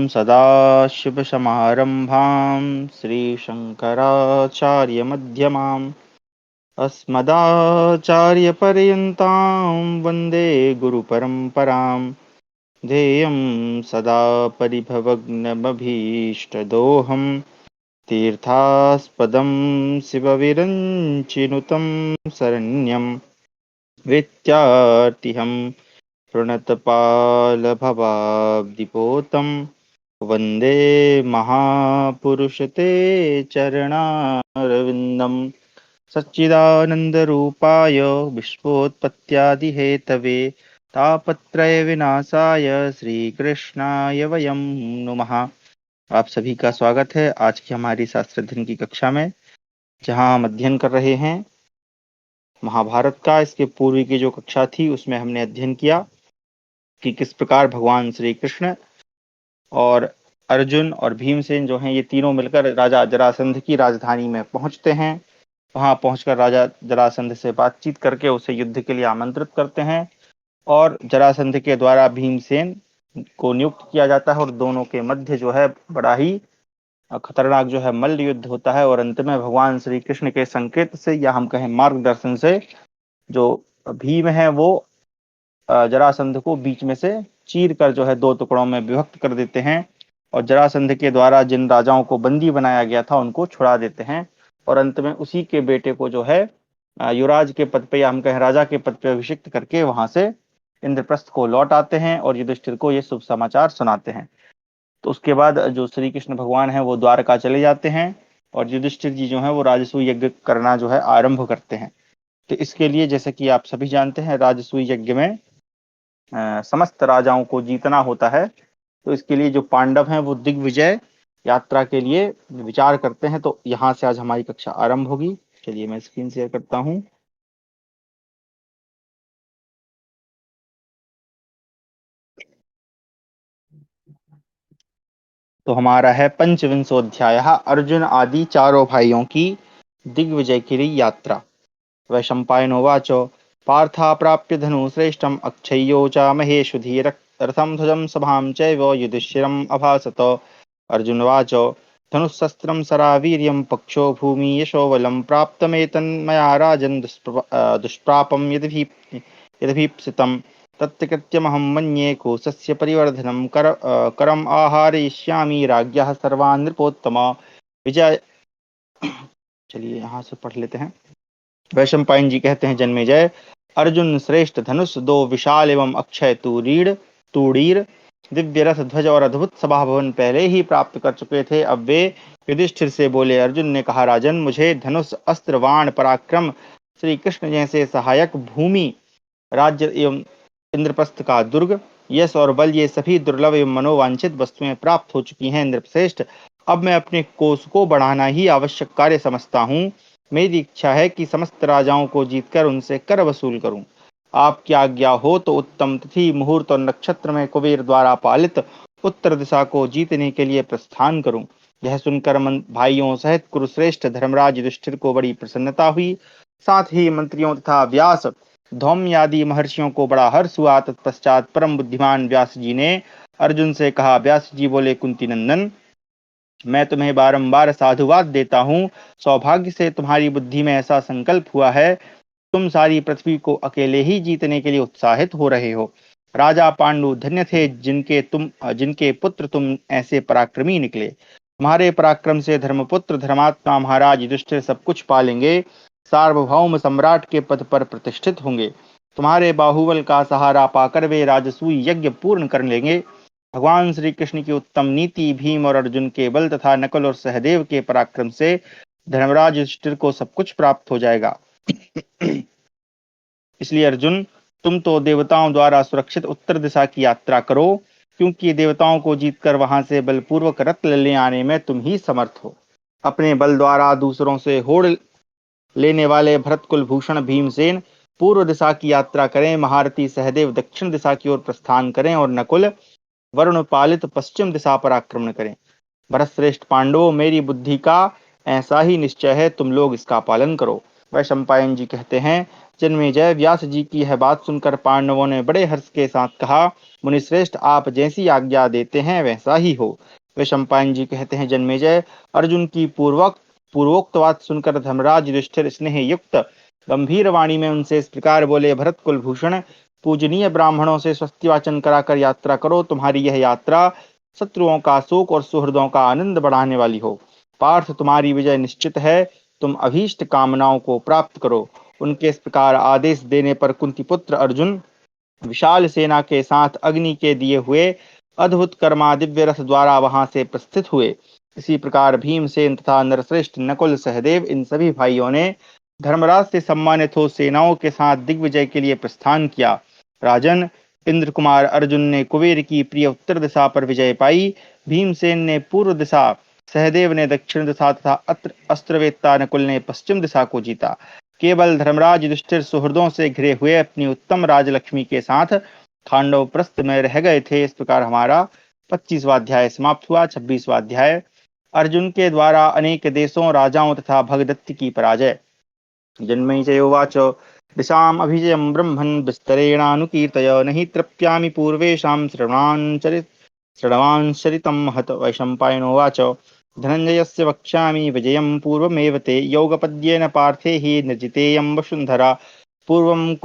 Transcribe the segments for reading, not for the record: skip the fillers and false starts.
सदाशिवसमारम्भां श्रीशङ्कराचार्यमध्यमाम् अस्मदाचार्यपर्यन्तां वन्दे गुरुपरम्परां। ध्येयं सदा परिभवग्नमभीष्टदोहं तीर्थास्पदं शिवविरञ्चिनुतं शरण्यं विद्यार्थिहं प्रणतपालभवाब्धिपोतं वन्दे महापुरुष ते चरणारविन्दम्। सच्चिदानन्दरूपाय विश्वोत्पत्त्यादिहेतवे तापत्रय विनाशाय श्रीकृष्णाय वयं नुमः। आप सभी का स्वागत है आज की हमारी शास्त्र अध्ययन की कक्षा में, जहां हम अध्ययन कर रहे हैं महाभारत का। इसके पूर्व की जो कक्षा थी उसमें हमने अध्ययन किया कि किस प्रकार भगवान श्री कृष्ण और अर्जुन और भीमसेन जो हैं ये तीनों मिलकर राजा जरासंध की राजधानी में पहुंचते हैं। वहां पहुंचकर राजा जरासंध से बातचीत करके उसे युद्ध के लिए आमंत्रित करते हैं और जरासंध के द्वारा भीमसेन को नियुक्त किया जाता है और दोनों के मध्य जो है बड़ा ही खतरनाक जो है मल्ल युद्ध होता है। और अंत में भगवान श्री कृष्ण के संकेत से या हम कहें मार्गदर्शन से जो भीम है वो जरासंध को बीच में से चीर कर जो है दो टुकड़ों में विभक्त कर देते हैं और जरासंध के द्वारा जिन राजाओं को बंदी बनाया गया था उनको छुड़ा देते हैं और अंत में उसी के बेटे को जो है युवराज के पद पे या हम कहें राजा के पद पे अभिषिक्त करके वहां से इंद्रप्रस्थ को लौट आते हैं और युधिष्ठिर को ये शुभ समाचार सुनाते हैं। तो उसके बाद जो श्री कृष्ण भगवान है वो द्वारका चले जाते हैं और युधिष्ठिर जी जो है वो राजसूय यज्ञ करना जो है आरंभ करते हैं। तो इसके लिए जैसे कि आप सभी जानते हैं राजसूय यज्ञ में समस्त राजाओं को जीतना होता है। तो इसके लिए जो पांडव हैं वो दिग्विजय यात्रा के लिए विचार करते हैं। तो यहाँ से आज हमारी कक्षा आरंभ होगी। चलिए मैं स्क्रीन शेयर करता हूँ। तो हमारा है पंचविंशोध्याय अर्जुन आदि चारों भाइयों की दिग्विजय की यात्रा। वैशंपायनोवाच पार्था प्राप्य धनुश्रेष्ठम् अक्षय्यो च महेषुधि रथं ध्वजं सभां चैव युधिष्ठिरम् अभासत। अर्जुनवाच धनुःशस्त्रं सरावीर्यं पक्षो भूमि यशो बलं प्राप्तमेतन्मया राजन् दुष्प्रापं यदभीप्सितं तत्कृत्यमहं मन्ये कोशस्य परिवर्धनं करम् आहारयिष्यामि राज्ञः सर्वान् नृपोत्तम। विजय चलिए यहाँ से पढ़ लेते हैं। वैशंपायन जी कहते हैं जन्मेजय, अर्जुन श्रेष्ठ धनुष दो विशाल एवं अक्षय तूणीर दिव्य रथ ध्वज और अद्भुत सभा भवन पहले ही प्राप्त कर चुके थे। अब वे युधिष्ठिर से बोले। अर्जुन ने कहा, राजन मुझे धनुष अस्त्र वाण पराक्रम श्री कृष्ण जैसे सहायक भूमि राज्य एवं इंद्रप्रस्थ का दुर्ग यश और बल ये सभी दुर्लभ एवं मनोवांछित वस्तुएं प्राप्त हो चुकी हैं। इंद्रश्रेष्ठ अब मैं अपने कोष को बढ़ाना ही आवश्यक कार्य समझता हूँ। मेरी इच्छा है कि समस्त राजाओं को जीतकर उनसे कर वसूल करूं। आपकी आज्ञा हो तो उत्तम तिथि मुहूर्त और नक्षत्र में कुबेर द्वारा पालित उत्तर दिशा को जीतने के लिए प्रस्थान करूं। यह सुनकर भाइयों सहित कुरुश्रेष्ठ धर्मराज युधिष्ठिर को बड़ी प्रसन्नता हुई। साथ ही मंत्रियों तथा व्यास धौम्य आदि महर्षियों को बड़ा हर्ष हुआ। तत्पश्चात परम बुद्धिमान व्यास जी ने अर्जुन से कहा। व्यास जी बोले, कुंती नंदन, मैं तुम्हें बारंबार साधुवाद देता हूँ। सौभाग्य से तुम्हारी बुद्धि में ऐसा संकल्प हुआ है। तुम सारी पृथ्वी को अकेले ही जीतने के लिए उत्साहित हो रहे हो। राजा पांडु धन्य थे जिनके पुत्र तुम ऐसे पराक्रमी निकले। तुम्हारे पराक्रम से धर्मपुत्र धर्मात्मा महाराज युधिष्ठिर सब कुछ पालेंगे, सार्वभौम सम्राट के पद पर प्रतिष्ठित होंगे। तुम्हारे बाहुबल का सहारा पाकर वे राजसूय यज्ञ पूर्ण कर लेंगे। भगवान श्री कृष्ण की उत्तम नीति, भीम और अर्जुन के बल तथा नकुल और सहदेव के पराक्रम से धर्मराज युधिष्ठिर को सब कुछ प्राप्त हो जाएगा। इसलिए अर्जुन, तुम तो देवताओं द्वारा सुरक्षित उत्तर दिशा की यात्रा करो, क्योंकि देवताओं को जीतकर वहां से बलपूर्वक रत्न ले आने में तुम ही समर्थ हो। अपने बल द्वारा दूसरों से होड़ लेने वाले भरत कुल भूषण भीमसेन पूर्व दिशा की यात्रा करें। महारथी सहदेव दक्षिण दिशा की ओर प्रस्थान करें और नकुल वरुण पालित पश्चिम दिशा पर आक्रमण करें। भरत श्रेष्ठ पांडवों, मेरी बुद्धि का ऐसा ही निश्चय है, तुम लोग इसका पालन करो। वैशंपायन जी कहते हैं, जन्मेजय, व्यास जी की यह बात सुनकर पांडवों ने बड़े हर्ष के साथ कहा, मुनिश्रेष्ठ, आप जैसी आज्ञा देते हैं वैसा ही हो। वे सम्पायन जी कहते हैं, जन्मेजय, अर्जुन की पूर्वोक्त बात सुनकर धर्मराज युधिष्ठिर स्नेह युक्त गंभीर वाणी में उनसे इस प्रकार बोले, भरत कुलभूषण, पूजनीय ब्राह्मणों से स्वस्ति वाचन कराकर यात्रा करो। तुम्हारी यह यात्रा शत्रुओं का शोक और सुहृदों का आनंद बढ़ाने वाली हो। पार्थ, तुम्हारी विजय निश्चित है। तुम अभीष्ट कामनाओं को प्राप्त करो। उनके इस प्रकार आदेश देने पर कुंती पुत्र अर्जुन विशाल सेना के साथ अग्नि के दिए हुए अद्भुत कर्मा दिव्य रथ द्वारा वहां से प्रस्थित हुए। इसी प्रकार भीमसेन तथा नरश्रेष्ठ नकुल सहदेव इन सभी भाइयों ने धर्मराज से सम्मानित हो सेनाओं के साथ दिग्विजय के लिए प्रस्थान किया। राजन, इंद्र कुमार अर्जुन ने कुबेर की प्रिय उत्तर दिशा पर विजय पाई। भीमसेन ने पूर्व दिशा, सहदेव ने दक्षिण दिशा तथा अस्त्रवेत्ता नकुल ने पश्चिम दिशा को जीता। केवल धर्मराज युधिष्ठिर सुहृदों से घिरे हुए अपनी उत्तम राजलक्ष्मी के साथ खांडव प्रस्थ में रह गए थे। इस प्रकार हमारा 25वां अध्याय समाप्त हुआ। 26वां अध्याय, अर्जुन के द्वारा अनेक देशों, राजाओं तथा भगदत्त की पराजय। जन्मेजयोवाच, दिशाम अभिजयं ब्रह्मन् विस्तरेणानुकीर्तय, नहि तृप्यामि पूर्वेषां श्रवणाञ्चरितं महत्। वैशम्पायनोवाच, धनञ्जयस्य वक्ष्यामि विजयं पूर्वमेव ते, योगपद्येन पार्थे हि निर्जितेयं वसुन्धरा। पूर्वं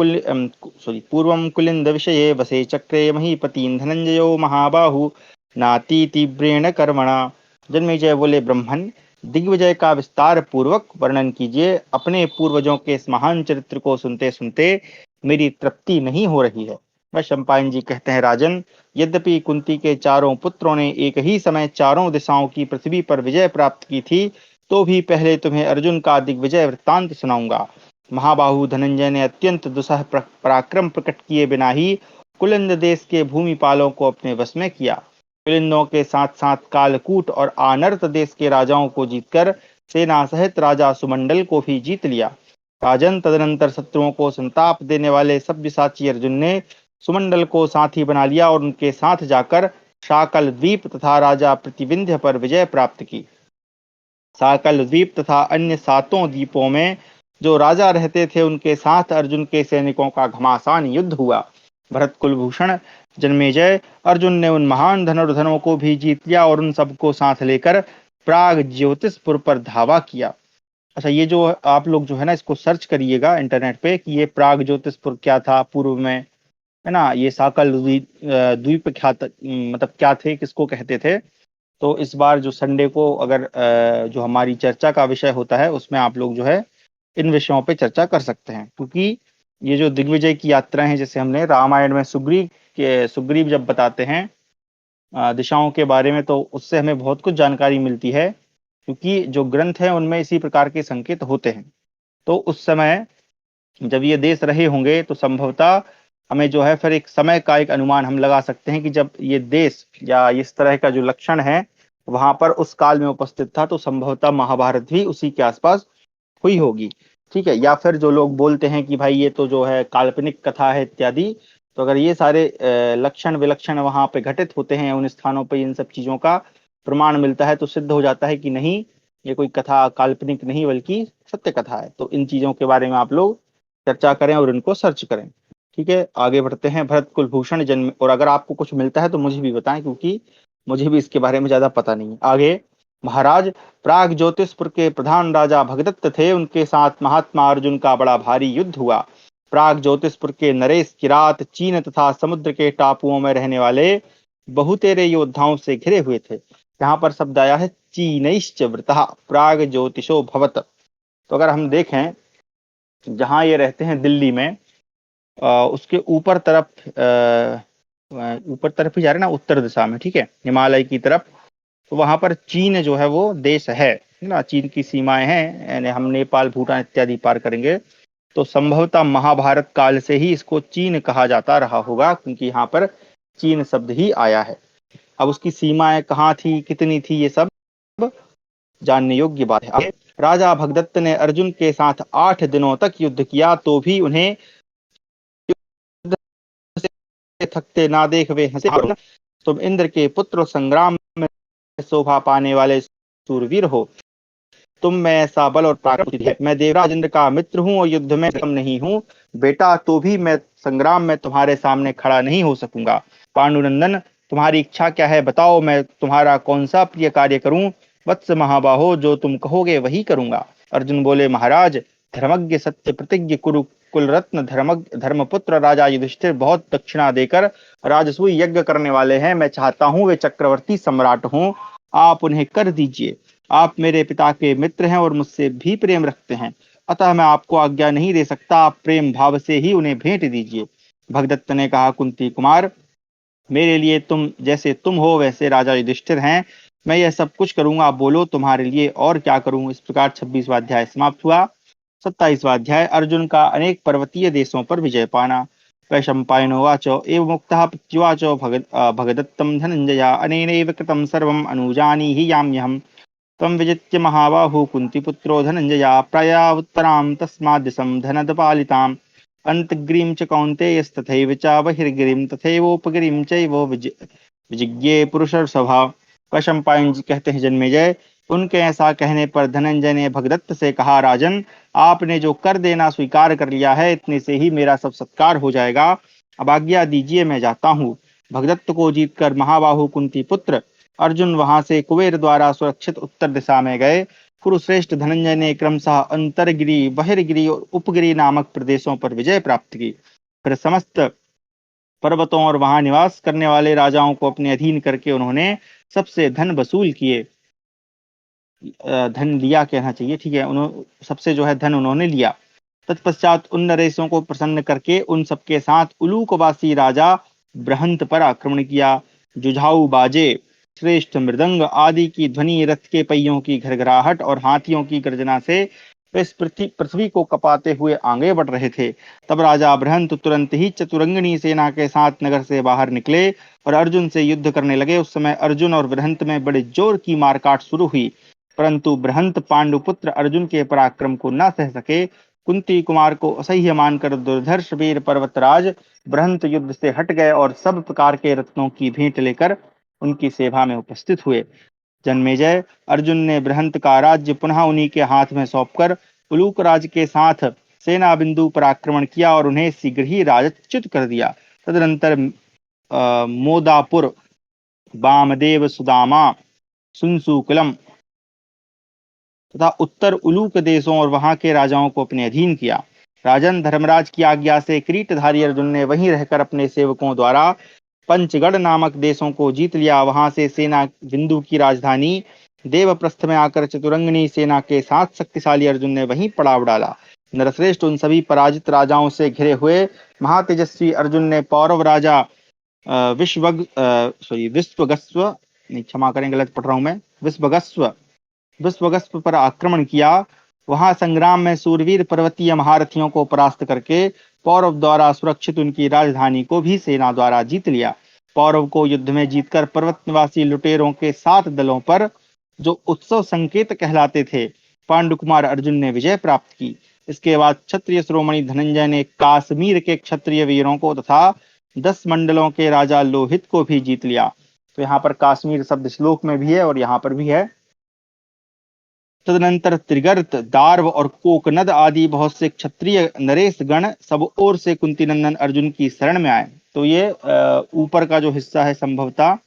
कुलिन्द विषये वसे चक्रे महीपतिं, धनंजयो महाबाहु नातीतीव्रेण कर्मणा। जन्मेजय बोले, ब्रह्मन, दिग्विजय का विस्तार पूर्वक वर्णन कीजिए। अपने पूर्वजों के इस महान चरित्र को सुनते सुनते मेरी तृप्ति नहीं हो रही है। वह सम्पायन जी कहते हैं, राजन, यद्यपि कुंती के चारों पुत्रों ने एक ही समय चारों दिशाओं की पृथ्वी पर विजय प्राप्त की थी, तो भी पहले तुम्हें अर्जुन का दिग्विजय वृत्तांत सुनाऊंगा। महाबाहु धनंजय ने अत्यंत दुस्सह पराक्रम प्रकट किए बिना ही कुलिंद देश के भूमिपालों को अपने वश में किया। कुलिंदों के साथ साथ कालकूट और आनर्त देश के राजाओं को जीतकर सेना सहित राजा सुमंडल को भी जीत लिया। राजन, तदनंतर शत्रुओं को संताप देने वाले सब्यसाची अर्जुन ने सुमंडल को साथी बना लिया और उनके साथ जाकर शाकल द्वीप तथा राजा प्रतिविंध्य पर विजय प्राप्त की। साकल द्वीप तथा अन्य 7 द्वीपों में जो राजा रहते थे, उनके साथ अर्जुन के सैनिकों का घमासान युद्ध हुआ। भरत कुलभूषण, जन्मेजय, अर्जुन ने उन महान धनुर्धनों को भी जीत लिया और उन सबको साथ लेकर प्राग ज्योतिषपुर पर धावा किया। अच्छा, ये जो आप लोग जो है ना, इसको सर्च करिएगा इंटरनेट पे कि ये प्राग ज्योतिषपुर क्या था पूर्व में, है ना। ये साकल द्वीप क्या मतलब क्या थे, किसको कहते थे। तो इस बार जो संडे को अगर जो हमारी चर्चा का विषय होता है, उसमें आप लोग जो है इन विषयों पे चर्चा कर सकते हैं। क्योंकि ये जो दिग्विजय की यात्रा है, जैसे हमने रामायण में सुग्रीव जब बताते हैं दिशाओं के बारे में, तो उससे हमें बहुत कुछ जानकारी मिलती है। क्योंकि जो ग्रंथ है उनमें इसी प्रकार के संकेत होते हैं। तो उस समय जब ये देश रहे होंगे, तो संभवतः हमें जो है फिर एक समय का एक अनुमान हम लगा सकते हैं कि जब ये देश या इस तरह का जो लक्षण है वहां पर उस काल में उपस्थित था, तो संभवतः महाभारत भी उसी के आसपास हुई होगी। ठीक है। या फिर जो लोग बोलते हैं कि भाई ये तो जो है काल्पनिक कथा है इत्यादि, तो अगर ये सारे लक्षण विलक्षण वहां पे घटित होते हैं, उन स्थानों पे इन सब चीजों का प्रमाण मिलता है, तो सिद्ध हो जाता है कि नहीं, ये कोई कथा काल्पनिक नहीं बल्कि सत्य कथा है। तो इन चीजों के बारे में आप लोग चर्चा करें और इनको सर्च करें। ठीक है, आगे बढ़ते हैं। भरत कुलभूषण जन्म, और अगर आपको कुछ मिलता है तो मुझे भी बताएं, क्योंकि मुझे भी इसके बारे में ज्यादा पता नहीं है। आगे, महाराज, प्राग ज्योतिषपुर के प्रधान राजा भगदत्त थे। उनके साथ महात्मा अर्जुन का बड़ा भारी युद्ध हुआ। प्राग ज्योतिषपुर के नरेश, किरात, चीन तथा समुद्र के टापुओं में रहने वाले बहुतेरे योद्धाओं से घिरे हुए थे। यहाँ पर शब्द आया है चीनैश्च वृतः प्राग ज्योतिषो भवत। तो अगर हम देखें, जहां ये रहते हैं दिल्ली में, उसके ऊपर तरफ ही जा रहे हैं ना, उत्तर दिशा में, ठीक है, हिमालय की तरफ। तो वहां पर चीन जो है वो देश है ना, चीन की सीमाएं हैं, यानी हम नेपाल, भूटान इत्यादि पार करेंगे। तो संभवतः महाभारत काल से ही इसको चीन कहा जाता रहा होगा, क्योंकि यहाँ पर चीन शब्द ही आया है। अब उसकी सीमाएं कहाँ थी, कितनी थी, ये सब जानने योग्य बात है। राजा भगदत्त ने अर्जुन के साथ 8 दिनों तक युद्ध किया, तो भी उन्हें थकते ना देख वे हंसे। तुम इंद्र के पुत्र, संग्राम में शोभा पाने वाले सूरवीर हो। तुम में ऐसा बल और पराक्रम है। मैं देवराज इंद्र का मित्र हूँ और युद्ध में कम नहीं हूँ बेटा, तो भी मैं संग्राम में तुम्हारे सामने खड़ा नहीं हो सकूंगा। पांडुनंदन, तुम्हारी इच्छा क्या है बताओ, मैं तुम्हारा कौन सा प्रिय कार्य करूं। वत्स महाबाहो, जो तुम कहोगे वही करूंगा। अर्जुन बोले, महाराज, धर्मज्ञ सत्य प्रतिज्ञ कुरु कुल रत्न धर्मपुत्र राजा युधिष्ठिर बहुत दक्षिणा देकर राजसूय यज्ञ करने वाले हैं। मैं चाहता हूं वे चक्रवर्ती सम्राट हों, आप उन्हें कर दीजिए। आप मेरे पिता के मित्र हैं और मुझसे भी प्रेम रखते हैं, अतः मैं आपको आज्ञा नहीं दे सकता। आप प्रेम भाव से ही उन्हें भेंट दीजिए। भगदत्त ने कहा, कुंती कुमार, मेरे लिए तुम हो वैसे राजा युधिष्ठिर हैं, मैं यह सब कुछ करूंगा। बोलो तुम्हारे लिए और क्या करूं। इस प्रकार 26वां अध्याय समाप्त हुआ। 27वां अध्याय अर्जुन का अनेक पर्वतीय देशों पर विजय पाना। वैशंपायनोवाच एवं मुक्तः पृथ्व्याच भगदत्तं धनंजया अनेनैव कृतं सर्वम् अनुजानीहि याम्यहम् त्वं विजित्य महाबाहु कुन्तीपुत्रो धनंजया प्रयावुत्तरां तस्माद्दिशं धनदपालिताम् अन्तग्रीं च कौन्तेयस्तथैव च बहिर्गिरिं तथैवोपगिरिं चैव विजिज्ञे पुरुषर्षभा। वैशंपायन जी कहते हैं, जन्मेजय, उनके ऐसा कहने पर धनंजय ने भगदत्त से कहा, राजन, आपने जो कर देना स्वीकार कर लिया है, इतने से ही मेरा सब सत्कार हो जाएगा। अब आज्ञा दीजिए, मैं जाता हूँ। भगदत्त को जीतकर महाबाहु कुंती पुत्र अर्जुन वहां से कुबेर द्वारा सुरक्षित उत्तर दिशा में गए। कुरुश्रेष्ठ धनंजय ने क्रमशः अंतरगिरी, बहिर्गिरी और उपगिरी नामक प्रदेशों पर विजय प्राप्त की। फिर समस्त पर्वतों और वहां निवास करने वाले राजाओं को अपने अधीन करके उन्होंने सबसे धन वसूल किए। धन लिया कहना चाहिए, ठीक है, उन्होंने सबसे जो है धन उन्होंने लिया। तत्पश्चात उन नरेशों को प्रसन्न करके उन सबके साथ उलूकवासी राजा बृहंत पर आक्रमण किया। जुझाऊ बाजे, श्रेष्ठ मृदंग आदि की ध्वनि, रथ के पहियों की घरघराहट और हाथियों की गर्जना से वे इस पृथ्वी को कपाते हुए आगे बढ़ रहे थे। तब राजा बृहंत तुरंत ही चतुरंगिनी सेना के साथ नगर से बाहर निकले और अर्जुन से युद्ध करने लगे। उस समय अर्जुन और बृहंत में बड़े जोर की मारकाट शुरू हुई, परंतु बृहंत पांडुपुत्र अर्जुन के पराक्रम को न सह सके। कुंती कुमार को असह्य मानकर दुर्धर्ष वीर पर्वतराज बृहंत युद्ध से हट गए और सब प्रकार के रत्नों की भेंट लेकर उनकी सेवा में उपस्थित हुए। जन्मेजय, अर्जुन ने बृहंत का राज्य पुनः उन्हीं के हाथ में सौंपकर उलूक राज के साथ सेना बिंदु पर आक्रमण किया और उन्हें शीघ्र ही राजच्युत कर दिया। तदनंतर मोदापुर, वामदेव, सुदामा, सुनसुकुलम तथा उत्तर उलूक देशों और वहां के राजाओं को अपने अधीन किया। राजन, धर्मराज की आज्ञा से किरीटधारी अर्जुन ने वहीं रहकर अपने सेवकों द्वारा पंचगढ़ नामक देशों को जीत लिया। वहां से सेना बिंदु की राजधानी देवप्रस्थ में आकर चतुरंगिनी सेना के साथ शक्तिशाली अर्जुन ने वहीं पड़ाव डाला। नरश्रेष्ठ, उन सभी पराजित राजाओं से घिरे हुए महातेजस्वी अर्जुन ने पौरव राजा विश्वगस्व, नहीं क्षमा करें गलत पढ़ रहा हूं मैं, विश्वगस्व पर आक्रमण किया। वहां संग्राम में सूरवीर पर्वतीय महारथियों को परास्त करके पौरव द्वारा सुरक्षित उनकी राजधानी को भी सेना द्वारा जीत लिया। पौरव को युद्ध में जीतकर पर्वत निवासी लुटेरों के 7 दलों पर, जो उत्सव संकेत कहलाते थे, पांडुकुमार अर्जुन ने विजय प्राप्त की। इसके बाद क्षत्रिय शिरोमणि धनंजय ने काश्मीर के क्षत्रिय वीरों को तथा 10 मंडलों के राजा लोहित को भी जीत लिया। तो यहाँ पर काश्मीर शब्द श्लोक में भी है और यहाँ पर भी है। तदनंतर त्रिगर्त, दार्व और कोकनद आदि बहुत से क्षत्रिय नरेश गण सब ओर से कुंतीनंदन अर्जुन की शरण में आए। तो ये ऊपर का जो हिस्सा है संभवतः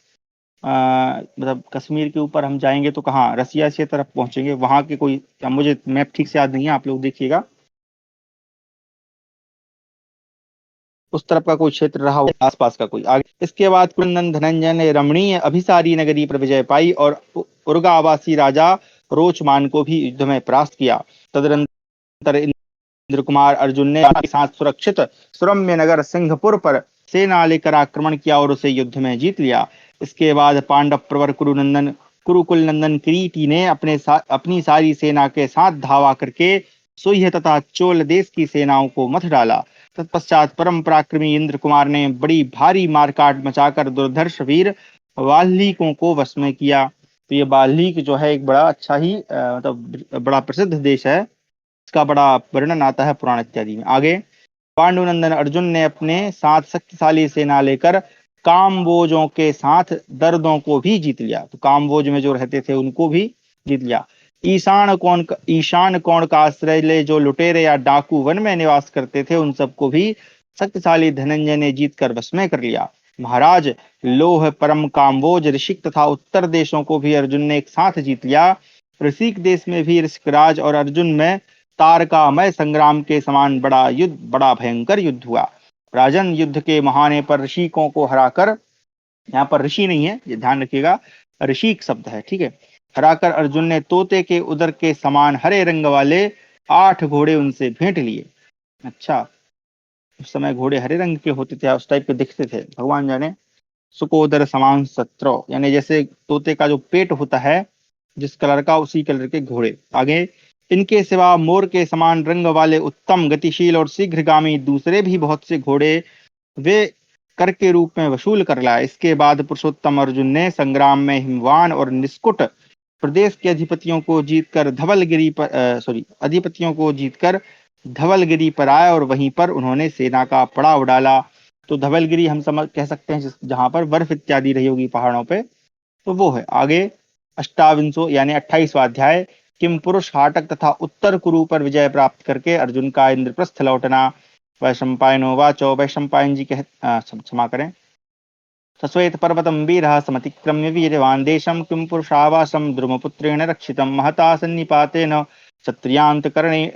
मतलब कश्मीर के ऊपर हम जाएंगे तो कहाँ, रसिया से तरफ पहुंचेंगे, वहां के कोई, मुझे मैप ठीक से याद नहीं है, आप लोग देखिएगा, उस तरफ का कोई क्षेत्र रहा हो, आसपास का कोई आगे। इसके बाद कुंदन धनंजय ने रमणीय अभिसारी नगरी पर विजय पाई और उर्गावासी राजा रोचमान को भी युद्ध में परास्त किया। तदनंतर इंद्र कुमार अर्जुन ने अपने साथ सुरक्षित सुरम्य नगर सिंहपुर पर सेना लेकर आक्रमण किया और उसे युद्ध में जीत लिया। इसके बाद पांडव प्रवर कुरुकुल नंदन किरीटी ने अपनी सारी सेना के साथ धावा करके सुह्य तथा चोल देश की सेनाओं को मथ डाला। तत्पश्चात परम पराक्रमी इंद्र कुमार ने बड़ी भारी मारकाट मचाकर दुर्धर्ष वीर वाल्मीकों को वश में किया। तो ये बाल्मीक जो है एक बड़ा अच्छा ही मतलब बड़ा प्रसिद्ध देश है, इसका बड़ा वर्णन आता है पुराण इत्यादि में। आगे पांडुनंदन अर्जुन ने अपने साथ शक्तिशाली सेना लेकर कामबोजों के साथ दर्दों को भी जीत लिया। तो कामबोज में जो रहते थे उनको भी जीत लिया। ईशान कोण का आश्रय ले जो लुटेरे या डाकू वन में निवास करते थे, उन सबको भी शक्तिशाली धनंजय ने जीत कर वश में कर लिया। महाराज, लोह, परम काम्बोज, ऋषिक तथा उत्तर देशों को भी अर्जुन ने एक साथ जीत लिया। ऋषिक देश में भी ऋषिकराज और अर्जुन में तारकामय संग्राम के समान बड़ा भयंकर युद्ध हुआ। राजन, युद्ध के महाने पर ऋषिकों को हराकर, यहाँ पर ऋषि नहीं है, ये ध्यान रखिएगा, ऋषिक शब्द है, ठीक है। हराकर अर्जुन ने तोते के उदर के समान हरे रंग वाले 8 घोड़े उनसे भेंट लिए। अच्छा, उस समय घोड़े हरे रंग के होते थे, उस टाइप के दिखते थे, भगवान जाने। सुकोदर समान शत्रु, यानी जैसे तोते का जो पेट होता है जिस कलर का, उसी कलर के घोड़े। आगे, इनके सिवा मोर के समान रंग वाले उत्तम गतिशील और शीघ्रगामी दूसरे भी बहुत से घोड़े वे कर के रूप में वसूल कर लाए। इसके बाद पुरुषोत्तम अर्जुन ने संग्राम में हिमवान और निष्कुट प्रदेश के अधिपतियों को जीतकर धवलगिरी पर आए और वहीं पर उन्होंने सेना का पड़ाव डाला। तो धवलगिरी हम समझ कह सकते हैं जहां पर बर्फ इत्यादि रही होगी पहाड़ों पे, तो वो है। आगे, अष्टाविंशो यानी 28वां अध्याय, किम पुरुष हाटक तथा उत्तर कुरु पर विजय प्राप्त करके अर्जुन का इंद्रप्रस्थ लौटना। वैशंपायनो वाचो, वैशंपायन जी क्षमा करें। सश्वेत पर्वतम वीरः समतिक्रम्य वीरवान् देशं किं पुरुषावासं द्रुमपुत्रेण रक्षितं महता सन्निपातेन क्षत्रियान्तकरेण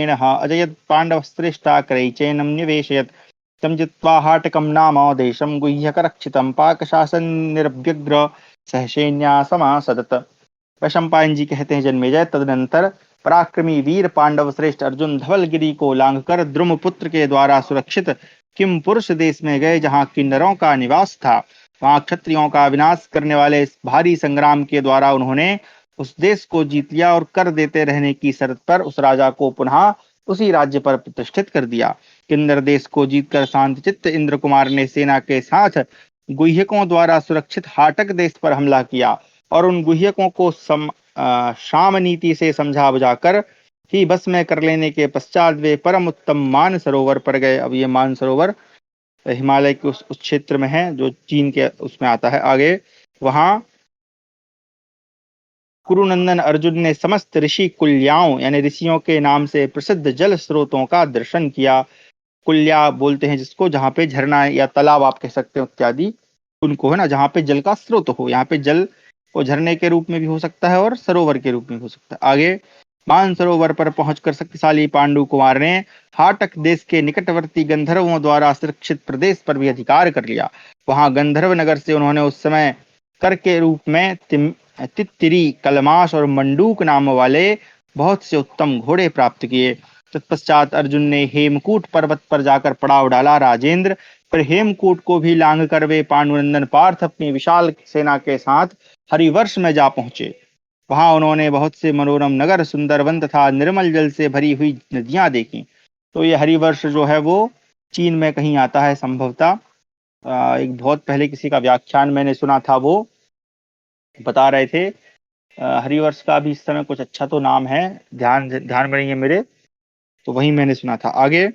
अजयत् पाण्डवश्रेष्ठा करैचैनं निवेशयत् तं जित्वा हाटकं नाम देशं गुह्यकरक्षितं पाकशासननिर्व्यग्र सहसैन्या समासदत्। वैशंपायन जी कहते हैं, जन्मेजय, तदनंतर पराक्रमी वीर पांडव श्रेष्ठ अर्जुन धवलगिरी को लांघकर द्रुमपुत्र के द्वारा सुरक्षित किम पुरुष देश में गए, जहां किन्नरों का निवास था। वहां क्षत्रियों का विनाश करने वाले इस भारी संग्राम के द्वारा उन्होंने उस देश को जीत लिया और कर देते रहने की शर्त पर उस राजा को पुनः उसी राज्य पर प्रतिष्ठित कर दिया। किन्नर देश को जीतकर शांतचित्त इंद्र कुमार ने सेना के साथ गुह्यकों द्वारा सुरक्षित हाटक देश पर हमला किया और उन गुह्यकों को शाम नीति से समझा बुझाकर ही बस में कर लेने के पश्चात वे परम उत्तम मान सरोवर पर गए। अब ये मान सरोवर हिमालय के उस क्षेत्र में है जो चीन के उसमें आता है। आगे, वहां कुरुनंदन अर्जुन ने समस्त ऋषि कुल्याओं यानी ऋषियों के नाम से प्रसिद्ध जल स्रोतों का दर्शन किया। कुल्या बोलते हैं जिसको, जहाँ पे झरना या तालाब आप कह सकते हो इत्यादि, उनको है ना, जहाँ पे जल का स्रोत हो। यहाँ पे जल को झरने के रूप में भी हो सकता है और सरोवर के रूप में हो सकता है। आगे, मानसरोवर पर पहुंचकर शक्तिशाली पांडु कुमार ने हाटक देश के निकटवर्ती गंधर्वों द्वारा सुरक्षित प्रदेश पर भी अधिकार कर लिया। वहां गंधर्व नगर से उन्होंने उस समय कर के रूप में तित्तिरी, कलमाश और मंडूक नाम वाले बहुत से उत्तम घोड़े प्राप्त किए। तत्पश्चात अर्जुन ने हेमकूट पर्वत पर जाकर पड़ाव डाला। राजेंद्र, पर हेमकूट को भी लांघ कर वे पांडुनंदन पार्थ अपनी विशाल सेना के साथ हरिवर्ष में जा पहुंचे। वहां उन्होंने बहुत से मनोरम नगर, सुंदर वन तथा निर्मल जल से भरी हुई नदियां देखी। तो ये हरिवर्ष जो है वो चीन में कहीं आता है संभवतः। एक बहुत पहले किसी का व्याख्यान मैंने सुना था, वो बता रहे थे हरिवर्ष का भी इस समय कुछ अच्छा तो नाम है, ध्यान में नहीं है मेरे, तो वही मैंने सुना था। आगे,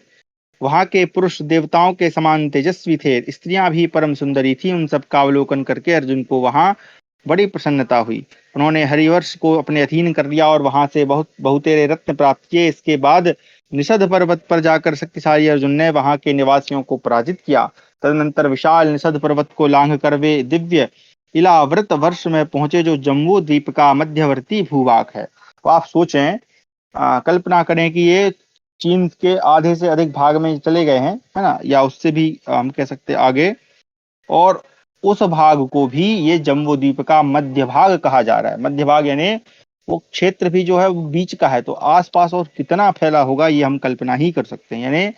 वहां के पुरुष देवताओं के समान तेजस्वी थे, स्त्रियां भी परम सुंदरी थी। उन सब का अवलोकन करके अर्जुन को वहां बड़ी प्रसन्नता हुई। उन्होंने हरिवर्ष को अपने अधीन कर लिया और वहां से बहुतेरे रत्न प्राप्त किए। इसके बाद निषद पर्वत पर जाकर शक्तिशाली अर्जुन ने वहां के निवासियों को पराजित किया। तदनंतर विशाल निषद पर्वत को लांघ कर वे दिव्य इलाव्रत वर्ष में पहुंचे, जो जम्बू द्वीप का मध्यवर्ती भूभाग है। तो आप सोचें, कल्पना करें कि ये चीन के आधे से अधिक भाग में चले गए हैं, है ना, या उससे भी हम कह सकते आगे, और उस भाग को भी ये जम्बू द्वीप का मध्य भाग कहा जा रहा है। मध्य भाग यानी वो क्षेत्र भी जो है वो बीच का है, तो आसपास और कितना फैला होगा ये हम कल्पना ही कर सकते हैं। यानी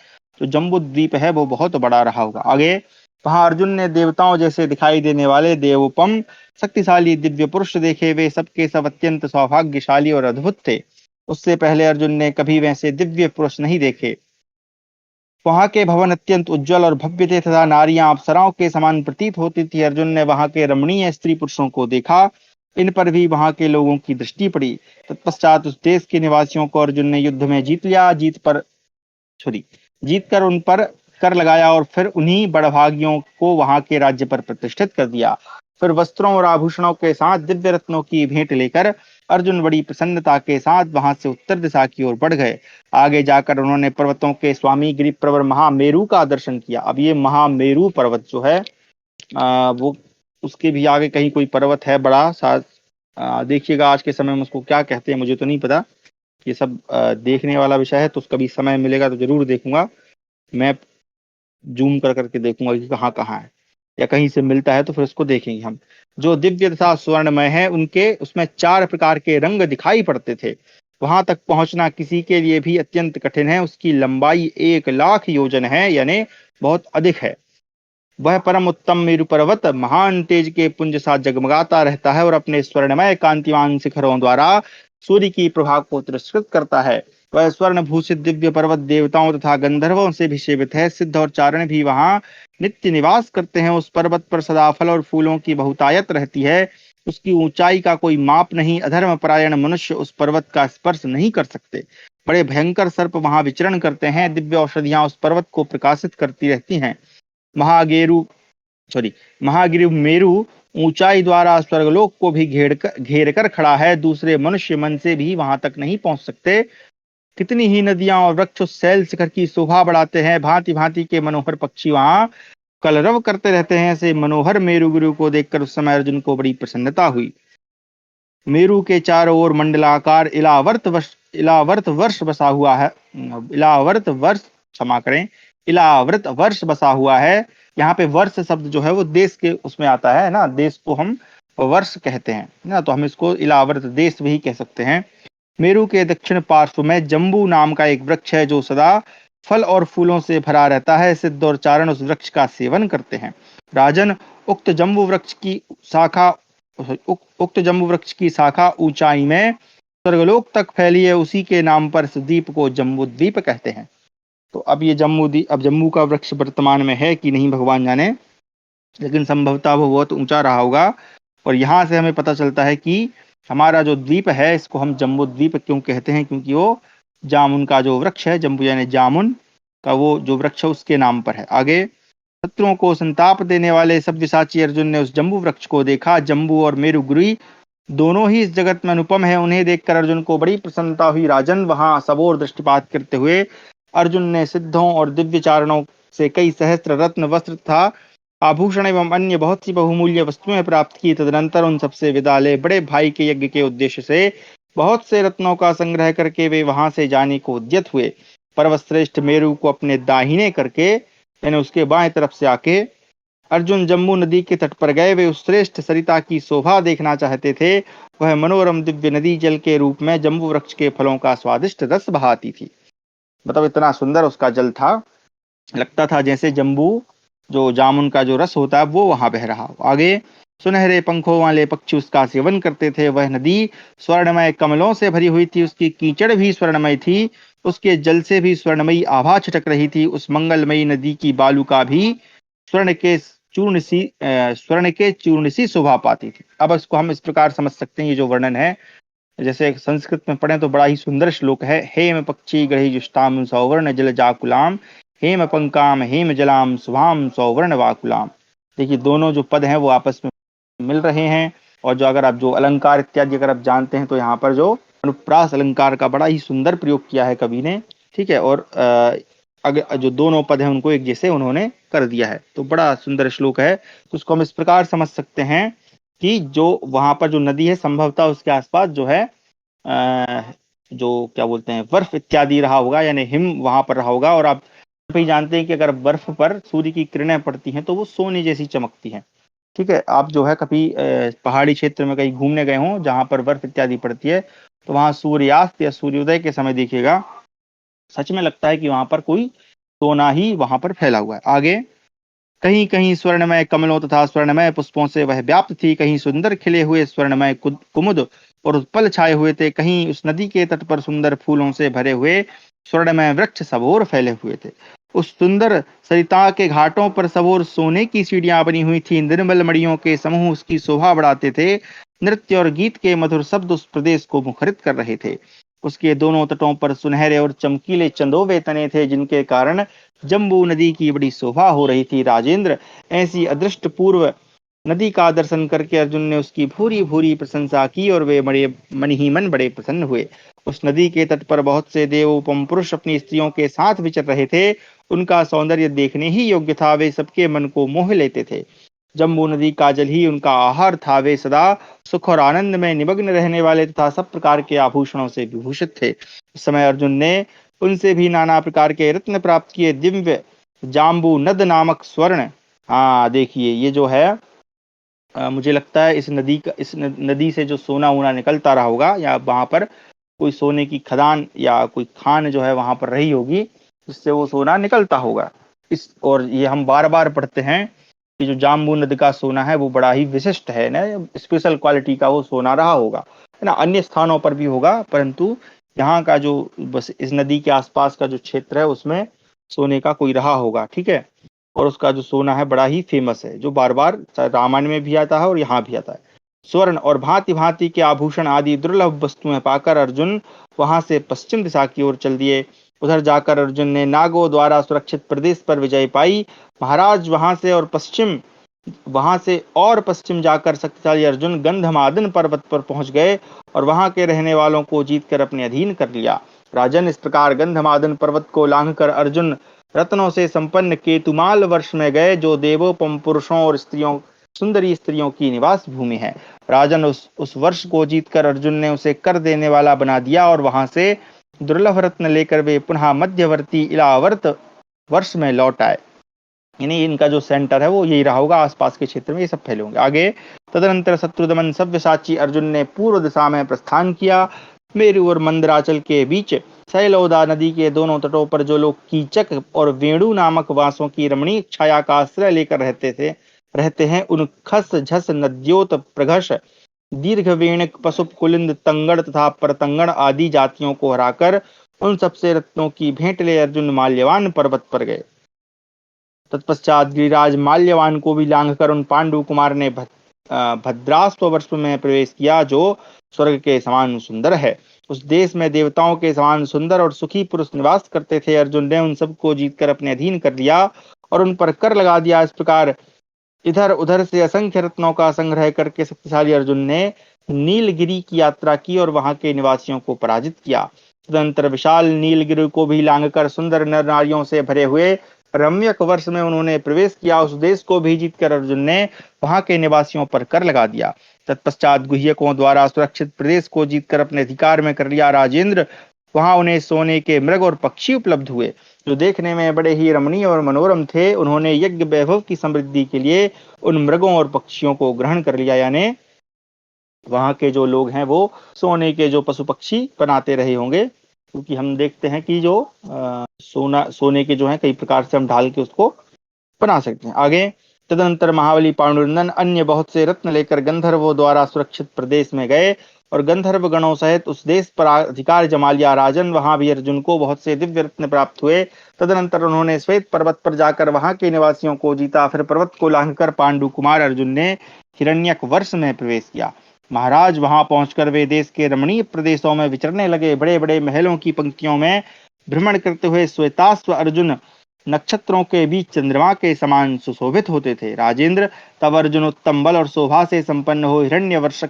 जो जम्बू द्वीप है वो बहुत बड़ा रहा होगा। आगे, वहां अर्जुन ने देवताओं जैसे दिखाई देने वाले देवोपम शक्तिशाली दिव्य पुरुष देखे। वे सबके सब अत्यंत सौभाग्यशाली और अद्भुत थे। उससे पहले अर्जुन ने कभी वैसे दिव्य पुरुष नहीं देखे। वहां के भवन अत्यंत उज्जवल और भव्य थे तथा नारियां अप्सराओं के समान प्रतीत होती थी। अर्जुन ने वहां के रमणीय स्त्री पुरुषों को देखा, इन पर भी वहां के लोगों की दृष्टि पड़ी। तत्पश्चात उस देश के निवासियों को अर्जुन ने युद्ध में जीत लिया। जीत कर उन पर कर लगाया और फिर उन्हीं बड़भागियों को वहां के राज्य पर प्रतिष्ठित कर दिया। फिर वस्त्रों और आभूषणों के साथ दिव्य रत्नों की भेंट लेकर अर्जुन बड़ी प्रसन्नता के साथ वहां से उत्तर दिशा की ओर बढ़ गए। आगे जाकर उन्होंने पर्वतों के स्वामी गिरि प्रवर महामेरु का दर्शन किया। अब ये महामेरु पर्वत जो है वो उसके भी आगे कहीं कोई पर्वत है बड़ा सा। देखिएगा आज के समय में उसको क्या कहते हैं मुझे तो नहीं पता। ये सब देखने वाला विषय है, तो कभी समय मिलेगा तो जरूर देखूंगा। मैं जूम कर करके देखूंगा कि कहाँ कहाँ है, या कहीं से मिलता है तो फिर उसको देखेंगे हम। जो दिव्य तथा स्वर्णमय है, उनके उसमें 4 प्रकार के रंग दिखाई पड़ते थे। वहां तक पहुंचना किसी के लिए भी अत्यंत कठिन है। उसकी लंबाई 1 लाख योजन है, यानी बहुत अधिक है। वह परम उत्तम मेरु पर्वत महान तेज के पुंज सा जगमगाता रहता है और अपने स्वर्णमय कांतिमान शिखरों द्वारा सूर्य की प्रभा को तिरस्कृत करता है। वह स्वर्ण भूषित दिव्य पर्वत देवताओं तथा गंधर्वों से भी सेवित है। सिद्ध और चारण भी वहां नित्य निवास करते हैं। उस पर्वत पर सदा फल और फूलों की बहुतायत रहती है। उसकी ऊंचाई का कोई माप नहीं। अधर्म परायण मनुष्य उस पर्वत का स्पर्श नहीं कर सकते। बड़े भयंकर सर्प वहां विचरण करते हैं। दिव्य औषधियां उस पर्वत को प्रकाशित करती रहती हैं। महागेरु महागिरि मेरु ऊंचाई द्वारा स्वर्गलोक को भी घेर कर खड़ा है। दूसरे मनुष्य मन से भी वहां तक नहीं पहुंच सकते। कितनी ही नदियां और वृक्ष उस शैल शिखर की शोभा बढ़ाते हैं। भांति भांति के मनोहर पक्षी वहां कलरव करते रहते हैं। ऐसे मनोहर मेरु गुरु को देखकर उस समय अर्जुन को बड़ी प्रसन्नता हुई। मेरु के चारों ओर मंडलाकार इलावर्त वर्ष बसा हुआ है। इलावर्त वर्ष क्षमा करें, इलावर्त वर्ष बसा हुआ है। यहाँ पे वर्ष शब्द जो है वो देश के उसमें आता है ना, देश को हम वर्ष कहते हैं ना, तो हम इसको इलावर्त देश भी कह सकते हैं। मेरु के दक्षिण पार्श्व में जम्बू नाम का एक वृक्ष है जो सदा फल और फूलों से भरा रहता है। सिद्ध और चारण उस वृक्ष का सेवन करते हैं। राजन, उक्त जम्बू वृक्ष की शाखा उक्त जम्बू वृक्ष की शाखा ऊंचाई में स्वर्गलोक तक फैली है। उसी के नाम पर इस द्वीप को जम्बू द्वीप कहते हैं। तो अब ये जम्बू का वृक्ष वर्तमान में है कि नहीं भगवान जाने, लेकिन संभवतः वो बहुत ऊंचा रहा होगा। और यहाँ से हमें पता चलता है कि हमारा जो द्वीप है इसको हम जम्बू द्वीप क्यों कहते हैं, क्योंकि वो जामुन का जो वृक्ष है, जम्बू यानी जामुन का वो जो वृक्ष है उसके नाम पर है। आगे, शत्रुओं को संताप देने वाले सब्यसाची अर्जुन ने उस जम्बू वृक्ष को देखा। जम्बू और मेरु गुरी दोनों ही इस जगत में अनुपम है। उन्हें देखकर अर्जुन को बड़ी प्रसन्नता हुई। राजन, वहां सबोर दृष्टिपात करते हुए अर्जुन ने सिद्धों और दिव्य चारणों से कई सहस्त्र रत्न वस्त्र तथा आभूषण एवं अन्य बहुत सी बहुमूल्य वस्तुएं प्राप्त की। तदनंतर उन सबसे विदा ले बड़े भाई के यज्ञ के उद्देश्य से बहुत से रत्नों का संग्रह करके वे वहां से जाने को उद्यत हुए। पर्वत श्रेष्ठ मेरु को अपने दाहिने करके, यानी उसके बाएं तरफ से आके अर्जुन जम्बू नदी के तट पर गए। वे उस श्रेष्ठ सरिता की शोभा देखना चाहते थे। वह मनोरम दिव्य नदी जल के रूप में जम्बू वृक्ष के फलों का स्वादिष्ट रस बहाती थी। मतलब इतना सुंदर उसका जल था, लगता था जैसे जम्बू जो जामुन का जो रस होता है वो वहां बह रहा हो। आगे, सुनहरे पंखों वाले पक्षी उसका सेवन करते थे। वह नदी स्वर्णमय कमलों से भरी हुई थी। उसकी कीचड़ भी स्वर्णमय थी। उसके जल से भी स्वर्णमयी आभा छिटक रही थी। उस मंगलमयी नदी की बालुका भी स्वर्ण के चूर्ण सी शोभा पाती थी। अब इसको हम इस प्रकार समझ सकते हैं, ये जो वर्णन है जैसे संस्कृत में पढ़े तो बड़ा ही सुंदर श्लोक है। हेम पक्षी ग्रही जुष्टाम सौवर्ण जल जाकुलाम, हेम पंकाम हेम जलाम शुभाम सौवर्ण वाकुलाम। देखिए दोनों जो पद हैं वो आपस में मिल रहे हैं। और जो अगर आप जो अलंकार इत्यादि अगर आप जानते हैं तो यहाँ पर जो अनुप्रास अलंकार का बड़ा ही सुंदर प्रयोग किया है कवि ने, ठीक है। और अगर जो दोनों पद हैं उनको एक जैसे उन्होंने कर दिया है, तो बड़ा सुंदर श्लोक है। तो उसको हम इस प्रकार समझ सकते हैं कि जो वहां पर जो नदी है संभवतः उसके आसपास जो है जो क्या बोलते हैं बर्फ इत्यादि रहा होगा, यानी हिम वहां पर रहा होगा। और आप भी जानते हैं कि अगर बर्फ पर सूर्य की किरणें पड़ती हैं तो वो सोने जैसी चमकती हैं, ठीक है। आप जो है कभी पहाड़ी क्षेत्र में कहीं घूमने गए हों जहां पर बर्फ इत्यादि पड़ती है, तो वहां सूर्यास्त या सूर्योदय के समय देखिएगा, सच में लगता है कि वहां पर कोई सोना ही वहां पर फैला हुआ है। आगे, कहीं कहीं स्वर्णमय कमलों तथा स्वर्णमय पुष्पों से वह व्याप्त थी। कहीं सुंदर खिले हुए स्वर्णमय कुमुद और उत्पल छाए हुए थे। कहीं उस नदी के तट पर सुंदर फूलों से भरे हुए स्वर्णमय वृक्ष सबोर फैले हुए थे। उस सुंदर सरिता के घाटों पर सबोर सोने की सीढ़ियां बनी हुई थी। निर्मल मणियों के समूह उसकी शोभा बढ़ाते थे। नृत्य और गीत के मधुर शब्द उस प्रदेश को मुखरित कर रहे थे। उसके दोनों तटों पर सुनहरे और चमकीले चंदोवे तने थे, जिनके कारण जम्बू नदी की बड़ी शोभा हो रही थी। राजेंद्र, ऐसी अदृष्ट पूर्व नदी का दर्शन करके अर्जुन ने उसकी भूरी भूरी प्रशंसा की और वे बड़े मन ही मन बड़े प्रसन्न हुए। उस नदी के तट पर बहुत से देव उपम पुरुष अपनी स्त्रियों के साथ विचर रहे थे। उनका सौंदर्य देखने ही योग्य था, वे सबके मन को मोह लेते थे। जम्बू नदी का जल ही उनका आहार था। वे सदा सुख और आनंद में निमग्न रहने वाले तथा सब प्रकार के आभूषणों से विभूषित थे। उस समय अर्जुन ने उनसे भी नाना प्रकार के रत्न प्राप्त किए। दिव्य जाम्बू नद नामक स्वर्ण, हाँ देखिए ये जो है, मुझे लगता है इस नदी से जो सोना वोना निकलता रहा होगा, या वहां पर कोई सोने की खदान या कोई खान जो है वहां पर रही होगी, जिससे वो सोना निकलता होगा। इस और ये हम बार बार पढ़ते हैं कि जो जाम्बू नदी का सोना है वो बड़ा ही विशिष्ट है ना, स्पेशल क्वालिटी का वो सोना रहा होगा, है ना। अन्य स्थानों पर भी होगा, परंतु यहाँ का जो बस इस नदी के आसपास का जो क्षेत्र है उसमें सोने का कोई रहा होगा, ठीक है। और उसका जो सोना है बड़ा ही फेमस है, जो बार बार रामायण में भी आता है और यहाँ भी आता है। स्वर्ण और भांति भांति के आभूषण आदि दुर्लभ वस्तुएं पाकर अर्जुन वहां से पश्चिम दिशा की ओर चल दिए। उधर जाकर अर्जुन ने नागों द्वारा सुरक्षित प्रदेश पर विजय पाई। महाराज वहां से और पश्चिम जाकर शक्तिशाली अर्जुन गंधमादन पर्वत पर पहुंच गए और वहां के रहने वालों को जीतकर अपने अधीन कर लिया। राजन, इस प्रकार गंधमादन पर्वत को लांघकर अर्जुन रत्नों से संपन्न केतुमाल वर्ष में गए, जो देवोपम पुरुषों और स्त्रियों सुंदरी स्त्रियों की निवास भूमि है। राजन, उस वर्ष को जीतकर अर्जुन ने उसे कर देने वाला बना दिया और वहां से दुर्लभ रत्न लेकर वे पुनः मध्यवर्ती इलावर्त वर्ष में लौट आए। यानी इनका जो सेंटर है वो यही रहा होगा, आसपास के क्षेत्र में ये सब फैले होंगे। आगे, तदनंतर शत्रुदमन सव्यसाची अर्जुन ने पूर्व दिशा में प्रस्थान किया। मेरु और मंदराचल के बीच सैलौदा नदी के दोनों तटों पर जो लोग कीचक और वेणु नामक वासों की रमणीय छाया का आश्रय लेकर रहते हैं, उन खस झस नद्योत प्रघस दीर्घ वेणक पशुप कुलिंद तंगड़ तथा परतंगड़ आदि जातियों को हराकर उन सबसे रत्नों की भेंट ले अर्जुन माल्यवान पर्वत पर गए। तत्पश्चात गिरिराज माल्यवान को भी लांघकर उन पांडु कुमार ने भद्रास्व वर्ष में प्रवेश किया, जो स्वर्ग के समान सुंदर है। उस देश में देवताओं के समान सुंदर और सुखी पुरुष निवास करते थे। अर्जुन ने उन सबको जीतकर अपने अधीन कर लिया और उन पर कर लगा दिया। इस प्रकार इधर उधर से असंख्य रत्नों का संग्रह करके शक्तिशाली अर्जुन ने नीलगिरी की यात्रा की और वहां के निवासियों को पराजित किया। तदनंतर विशाल नीलगिरी को भी लांघकर सुंदर नर नारियों से भरे हुए रम्यक वर्ष में उन्होंने प्रवेश किया। उस देश को भी जीतकर अर्जुन ने वहां के निवासियों पर कर लगा दिया। तत्पश्चात गुह्यकों द्वारा सुरक्षित प्रदेश को जीतकर अपने अधिकार में कर लिया। राजेंद्र, वहां उन्हें सोने के मृग और पक्षी उपलब्ध हुए, जो देखने में बड़े ही रमणीय और मनोरम थे। उन्होंने यज्ञ वैभव की समृद्धि के लिए उन मृगों और पक्षियों को ग्रहण कर लिया, यानी वहां के जो लोग हैं वो सोने के जो पशु पक्षी बनाते रहे होंगे, क्योंकि हम देखते हैं कि जो सोने के जो है कई प्रकार से हम ढाल के उसको बना सकते हैं। आगे, तदनंतर महाबली पांडुनंदन अन्य बहुत से रत्न लेकर गंधर्वों द्वारा सुरक्षित प्रदेश में गए और गंधर्व गणों सहित उस देश पर अधिकार जमा लिया। राजन, वहां भी अर्जुन को बहुत से दिव्य रत्न प्राप्त हुए। तदनंतर उन्होंने श्वेत पर्वत पर जाकर वहां के निवासियों को जीता। फिर पर्वत को लांघकर पांडु कुमार अर्जुन ने हिरण्यक वर्ष में प्रवेश किया। महाराज, वहां पहुंचकर वे देश के रमणीय प्रदेशों में विचरने लगे। बड़े बड़े महलों की पंक्तियों में भ्रमण करते हुए श्वेताश्व अर्जुन नक्षत्रों के बीच चंद्रमा के समान सुशोभित होते थे। राजेंद्र, तब अर्जुन उत्तम बल और शोभा से संपन्न हो हिरण्यवर्ष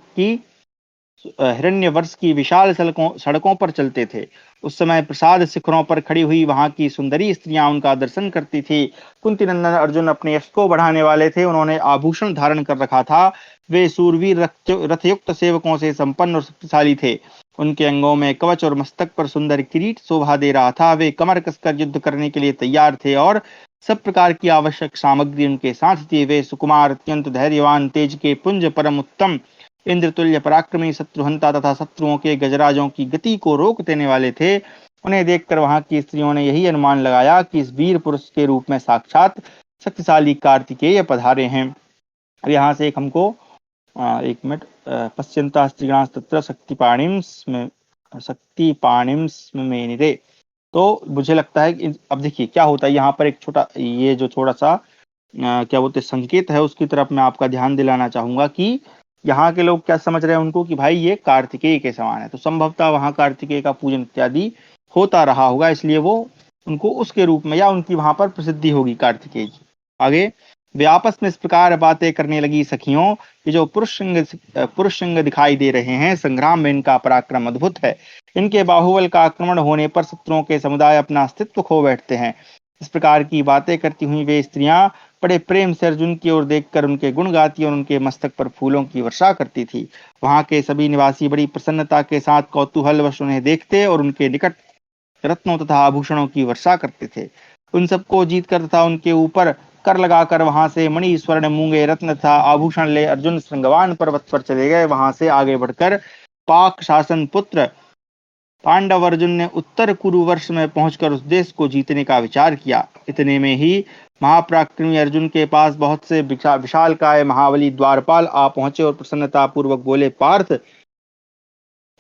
की विशाल सड़कों पर चलते थे। उस समय प्रसाद शिखरों पर खड़ी हुई वहां की सुंदरी स्त्रियां उनका दर्शन करती थी। कुंती नंदन अर्जुन अपने यश को बढ़ाने वाले थे। उन्होंने आभूषण धारण कर रखा था। वे सूरवीर रथयुक्त सेवकों से संपन्न और शक्तिशाली थे। उनके अंगों में कवच और मस्तक पर सुंदर किरीट शोभा दे रहा था। वे कमर कसकर युद्ध करने के लिए तैयार थे और सब प्रकार की आवश्यक सामग्री उनके साथ थी। वे सुकुमार, अत्यंत धैर्यवान, तेज के पुंज, परम उत्तम, इंद्रतुल्य पराक्रमी, शत्रुहंता तथा शत्रुओं के गजराजों की गति को रोक देने वाले थे। उन्हें देखकर वहां की स्त्रियों ने यही अनुमान लगाया कि इस वीर पुरुष के रूप में साक्षात शक्तिशाली कार्तिकेय पधारे हैं। अब यहाँ से एक हमको एक मिनट, पश्चिमता स्त्रीगणा तत्र शक्तिपाणिम स्मेनिरे। तो मुझे लगता है कि अब देखिए क्या होता है यहाँ पर, एक छोटा ये जो थोड़ा सा क्या बोलते संकेत है उसकी तरफ मैं आपका ध्यान दिलाना चाहूंगा कि यहाँ के लोग क्या समझ रहे हैं उनको कि भाई ये कार्तिकेय के समान है, तो संभवतः वहां कार्तिकेय का पूजन इत्यादि होता रहा होगा, इसलिए वो उनको उसके रूप में या उनकी वहां पर प्रसिद्धि होगी कार्तिकेय की। आगे, वे आपस में इस प्रकार बातें करने लगी, सखियों कि जो पुरुष सिंह दिखाई दे रहे हैं, संग्राम में इनका पराक्रम अद्भुत है। इनके बाहुबल का आक्रमण होने पर शत्रुओं के समुदाय अपना अस्तित्व खो बैठते हैं। इस प्रकार की बातें करती हुई वे स्त्रियां बड़े प्रेम से अर्जुन की ओर देखकर उनके गुण गाती और उनके मस्तक पर फूलों की वर्षा करती थी। वहां के सभी निवासी बड़ी प्रसन्नता के साथ कौतूहलवश उन्हें देखते और उनके निकट रत्नों तथा आभूषणों की वर्षा करते थे। उन सबको जीत कर तथा उनके ऊपर कर लगाकर वहां से मणि, स्वर्ण, मूंगे, रत्न तथा आभूषण ले अर्जुन श्रृंगवान पर्वत पर चले गए। वहां से आगे बढ़कर पाक शासन पुत्र पांडव अर्जुन ने उत्तर कुरु वर्ष में पहुंचकर उस देश को जीतने का विचार किया। इतने में ही महापराक्रमी अर्जुन के पास बहुत से विशालकाय महाबली द्वारपाल आ पहुंचे और प्रसन्नता पूर्वक बोले, पार्थ,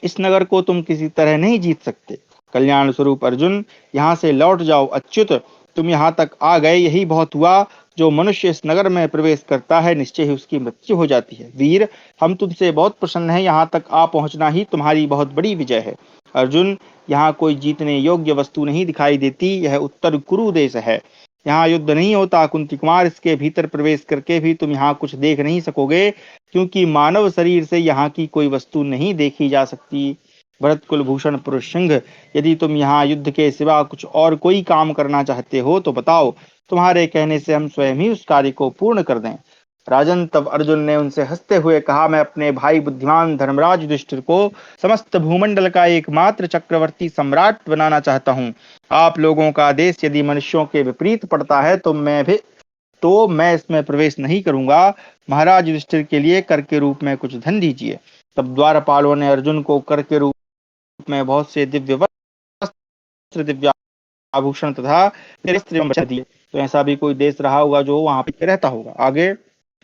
इस नगर को तुम किसी तरह नहीं जीत सकते। कल्याण स्वरूप अर्जुन, यहाँ से लौट जाओ। अच्युत, तुम यहाँ तक आ गए, यही बहुत हुआ। जो मनुष्य इस नगर में प्रवेश करता है, निश्चय ही उसकी मृत्यु हो जाती है। वीर, हम तुमसे बहुत प्रसन्न हैं। यहाँ तक आ पहुंचना ही तुम्हारी बहुत बड़ी विजय है। अर्जुन, यहाँ कोई जीतने योग्य वस्तु नहीं दिखाई देती। यह उत्तर कुरु देश है, यहाँ युद्ध नहीं होता। कुंती कुमार, इसके भीतर प्रवेश करके भी तुम यहाँ कुछ देख नहीं सकोगे, क्योंकि मानव शरीर से यहाँ की कोई वस्तु नहीं देखी जा सकती। भरत कुलभूषण पुरुष सिंह, यदि तुम यहाँ युद्ध के सिवा कुछ और कोई काम करना चाहते हो तो बताओ, तुम्हारे कहने से हम स्वयं ही उस कार्य को पूर्ण कर दें। राजन, तब अर्जुन ने उनसे हंसते हुए कहा, मैं अपने भाई बुद्धिमान धर्मराज युधिष्ठिर को समस्त भूमंडल का एकमात्र चक्रवर्ती सम्राट बनाना चाहता हूँ। आप लोगों का आदेश यदि मनुष्यों के विपरीत पड़ता है तो मैं इसमें प्रवेश नहीं करूंगा। महाराज युधिष्ठिर के लिए कर के रूप में कुछ धन दीजिए। तब द्वारपालों ने अर्जुन को कर के रूप में बहुत से दिव्य वस्त्र, दिव्य आभूषण तथा वस्त्र दिए। तो ऐसा भी कोई देश रहा होगा जो वहां पे रहता होगा। आगे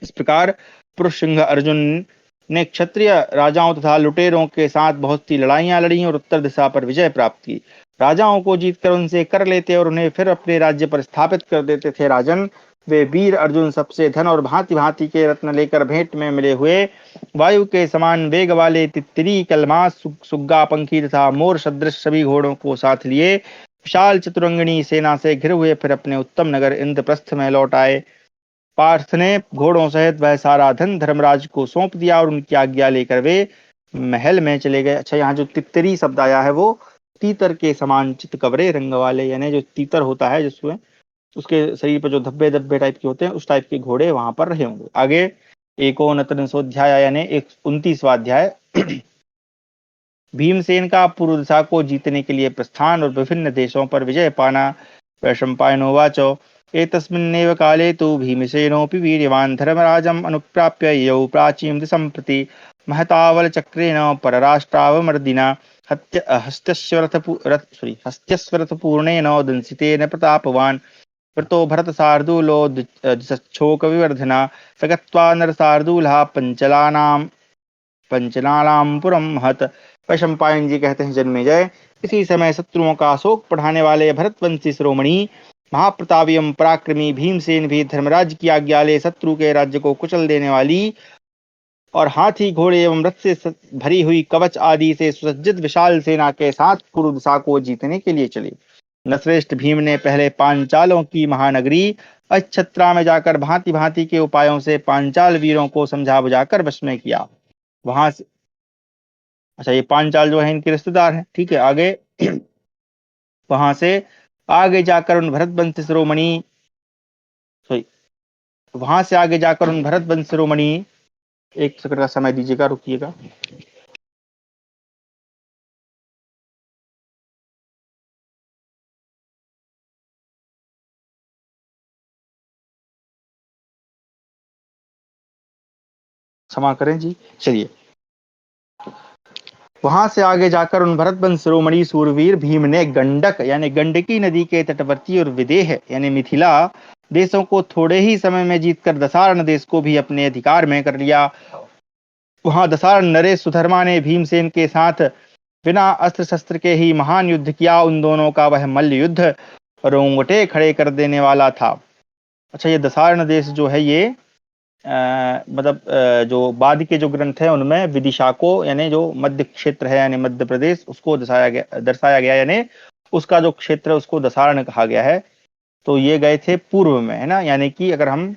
इस प्रकार पुरुष सिंह अर्जुन ने क्षत्रिय राजाओं तथा लुटेरों के साथ बहुत सी लड़ाइयां लड़ी और उत्तर दिशा पर विजय प्राप्त की। राजाओं को जीतकर उनसे कर लेते और उन्हें फिर अपने राज्य पर स्थापित कर देते थे। राजन, वे वीर अर्जुन सबसे धन और भांति भांति के रत्न लेकर भेंट में मिले हुए वायु के समान वेग वाले तित्तरी, कलमास, सुग्गा पंखी तथा मोर सदृश सभी घोड़ों को साथ लिए विशाल चतुरंगिणी सेना से घिरे हुए फिर अपने उत्तम नगर इंद्रप्रस्थ में लौट आए। पार्थ ने घोड़ों सहित वह सारा धन धर्मराज को सौंप दिया और उनकी आज्ञा लेकर वे महल में चले गए। अच्छा, यहाँ जो तित्तरी शब्द आया है वो तीतर के समान चितकबरे रंग वाले, यानी जो तीतर होता है जिसमें उसके शरीर पर जो धब्बे धब्बे टाइप के होते हैं, उस टाइप के घोड़े वहां पर रहे होंगे। आगे एकोनत्रिंशोऽध्याय यानी 29वां अध्याय। भीमसेन का पूर्व दिशा को जीतने के लिए प्रस्थान और विभिन्न देशों पर विजय पाना। वैशंपायनोवाच, एतस्मिन्नेव काले तु भीमसेनोऽपि वीर्यवान् धर्मराजम् अनुप्राप्य ययौ प्राचीं दिशं प्रति महतावलचक्रेण परराष्ट्रावमर्दिना हस्त्यस्वरथपूर्णेन दंसितेन प्रतापवान् वृतो भरतशार्दूलो दिशच्छोकविवर्धना स गत्वा नरशार्दूलः पंचलानाम पुरम महत। वैशंपायन जी कहते हैं, जन्मेजय, इसी समय शत्रुओं का शोक बढ़ाने वाले भरतवंशी शिरोमणि महाप्रतापी एवं पराक्रमी भीमसेन भी धर्मराज की आज्ञा ले शत्रु के राज्य को कुचल देने वाली और हाथी, घोड़े एवं रथ से भरी हुई कवच आदि से सुसज्जित विशाल सेना के साथ पूर्व दिशा को जीतने के लिए चले। नरश्रेष्ठ भीम ने पहले पांचालों की महानगरी अच्छत्रा में जाकर भांति भांति के उपायों से पांचाल वीरों को समझा बुझाकर वश में किया। वहां से, अच्छा, ये पांचाल जो है इनके रिश्तेदार हैं, ठीक है। आगे वहां से आगे जाकर उन भरतवंश शिरोमणि सॉरी वहां से आगे जाकर उन भरतवंश शिरोमणि, एक सेकंड का समय दीजिएगा, रुकिएगा। क्षमा करें जी, चलिए। वहां से आगे जाकर उन भरतवंश शिरोमणि सूरवीर भीम ने गंडक यानी गंडकी नदी के तटवर्ती और विदेह यानी मिथिला देशों को थोड़े ही समय में जीतकर दसारण देश को भी अपने अधिकार में कर लिया। वहां दसारण नरेश सुधर्मा ने भीमसेन के साथ बिना अस्त्र शस्त्र के ही महान युद्ध किया। उन दोनों का वह मल्ल युद्ध रोंगटे खड़े कर देने वाला था। अच्छा, ये दसारण देश जो है ये मतलब जो बाद के जो ग्रंथ है उनमें विदिशा को यानी जो मध्य क्षेत्र है यानी मध्य प्रदेश उसको दर्शाया गया यानी उसका जो क्षेत्र है उसको दसारण कहा गया है। तो ये गए थे पूर्व में, है ना, यानी कि अगर हम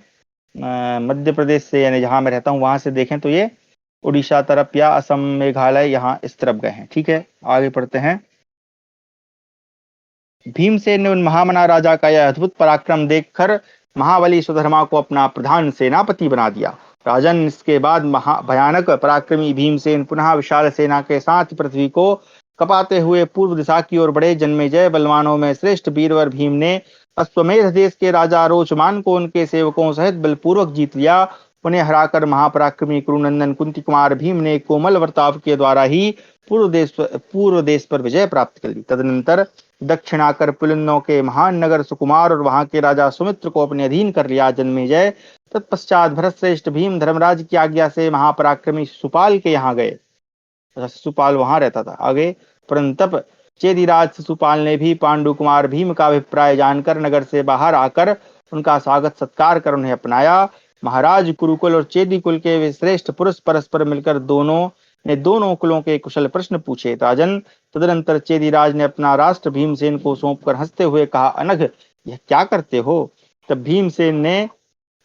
मध्य प्रदेश से, यानी जहां मैं रहता हूँ वहां से देखें तो ये उड़ीसा तरफ या असम, मेघालय, यहाँ इस तरफ गए हैं। ठीक है, आगे पढ़ते हैं। भीमसेन ने उन महामना राजा का यह अद्भुत पराक्रम देखकर महाबली सुधर्मा को अपना प्रधान सेनापति बना दिया। राजन, इसके बाद भयानक पराक्रमी भीमसेन पुनः विशाल सेना के साथ पृथ्वी को कपाते हुए पूर्व दिशा की ओर बढ़े। जन्मेजय बलवानों में श्रेष्ठ वीरवर भीम ने अश्वमेध देश के राजा रोचमान को उनके सेवकों सहित बलपूर्वक जीत लिया। उन्हें हराकर महापराक्रमी कुरुनंदन कुंती कुमार भीम ने कोमल वर्ताव के द्वारा ही पूर्व देश पर विजय प्राप्त कर ली। तदनंतर दक्षिण आकर पुलिन्नों के महान नगर सुकुमार और वहां के राजा सुमित्र को अपने अधीन कर लिया। जन्मेजय तत्पश्चात भरत श्रेष्ठ भीम धर्मराज की आज्ञा से महापराक्रमी शिशुपाल के यहाँ गए। शिशुपाल वहां रहता था। आगे, परंतप चेदिराज शिशुपाल ने भी पांडु कुमार भीम का अभिप्राय जानकर नगर से बाहर आकर उनका स्वागत सत्कार कर उन्हें अपनाया। महाराज कुरुकुल और चेदी कुल के वे श्रेष्ठ पुरुष परस्पर मिलकर दोनों कुलों के कुशल प्रश्न पूछे। राजन, तदनंतर चेदीराज ने अपना राष्ट्र भीमसेन को सौंपकर हंसते हुए कहा, अनघ, यह क्या करते हो? तब भीमसेन ने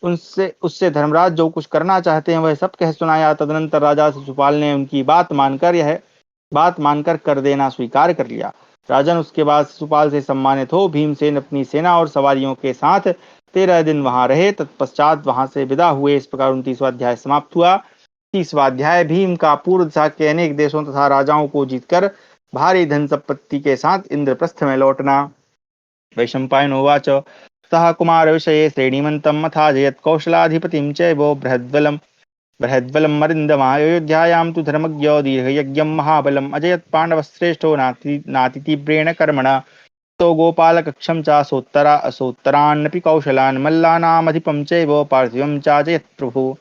उससे धर्मराज जो कुछ करना चाहते हैं वह सब कह सुनाया। तदनंतर राजा शिशुपाल ने उनकी बात मानकर कर देना स्वीकार कर लिया। राजन, उसके बाद शिशुपाल से सम्मानित हो भीमसेन अपनी सेना और सवारियों के साथ 13 दिन वहां रहे। तत्पश्चात वहां से विदा हुए। इस प्रकार 29वां अध्याय समाप्त हुआ। 30वां अध्याय भीम का पूर्व दिशा के अनेक देशों तथा राजाओं को जीतकर भारी धन संपत्ति के साथ इंद्रप्रस्थ में लौटना। वैशंपायनोवाच सह कुमार विषये श्रेणीमंतम अथाजयत कौशलाधिपतिम चैव बृहद्बलम मरिंदमायोध्यायां तु धर्मज्ञो दीर्घयज्ञम महाबलम अजयत पांडवश्रेष्ठो नातितीव्रेण कर्मणा तो गोपालकक्षम च सोत्तरान्नपि कौशलान् मल्लानामधिपं चैव पार्थिवं चाजयत प्रभु।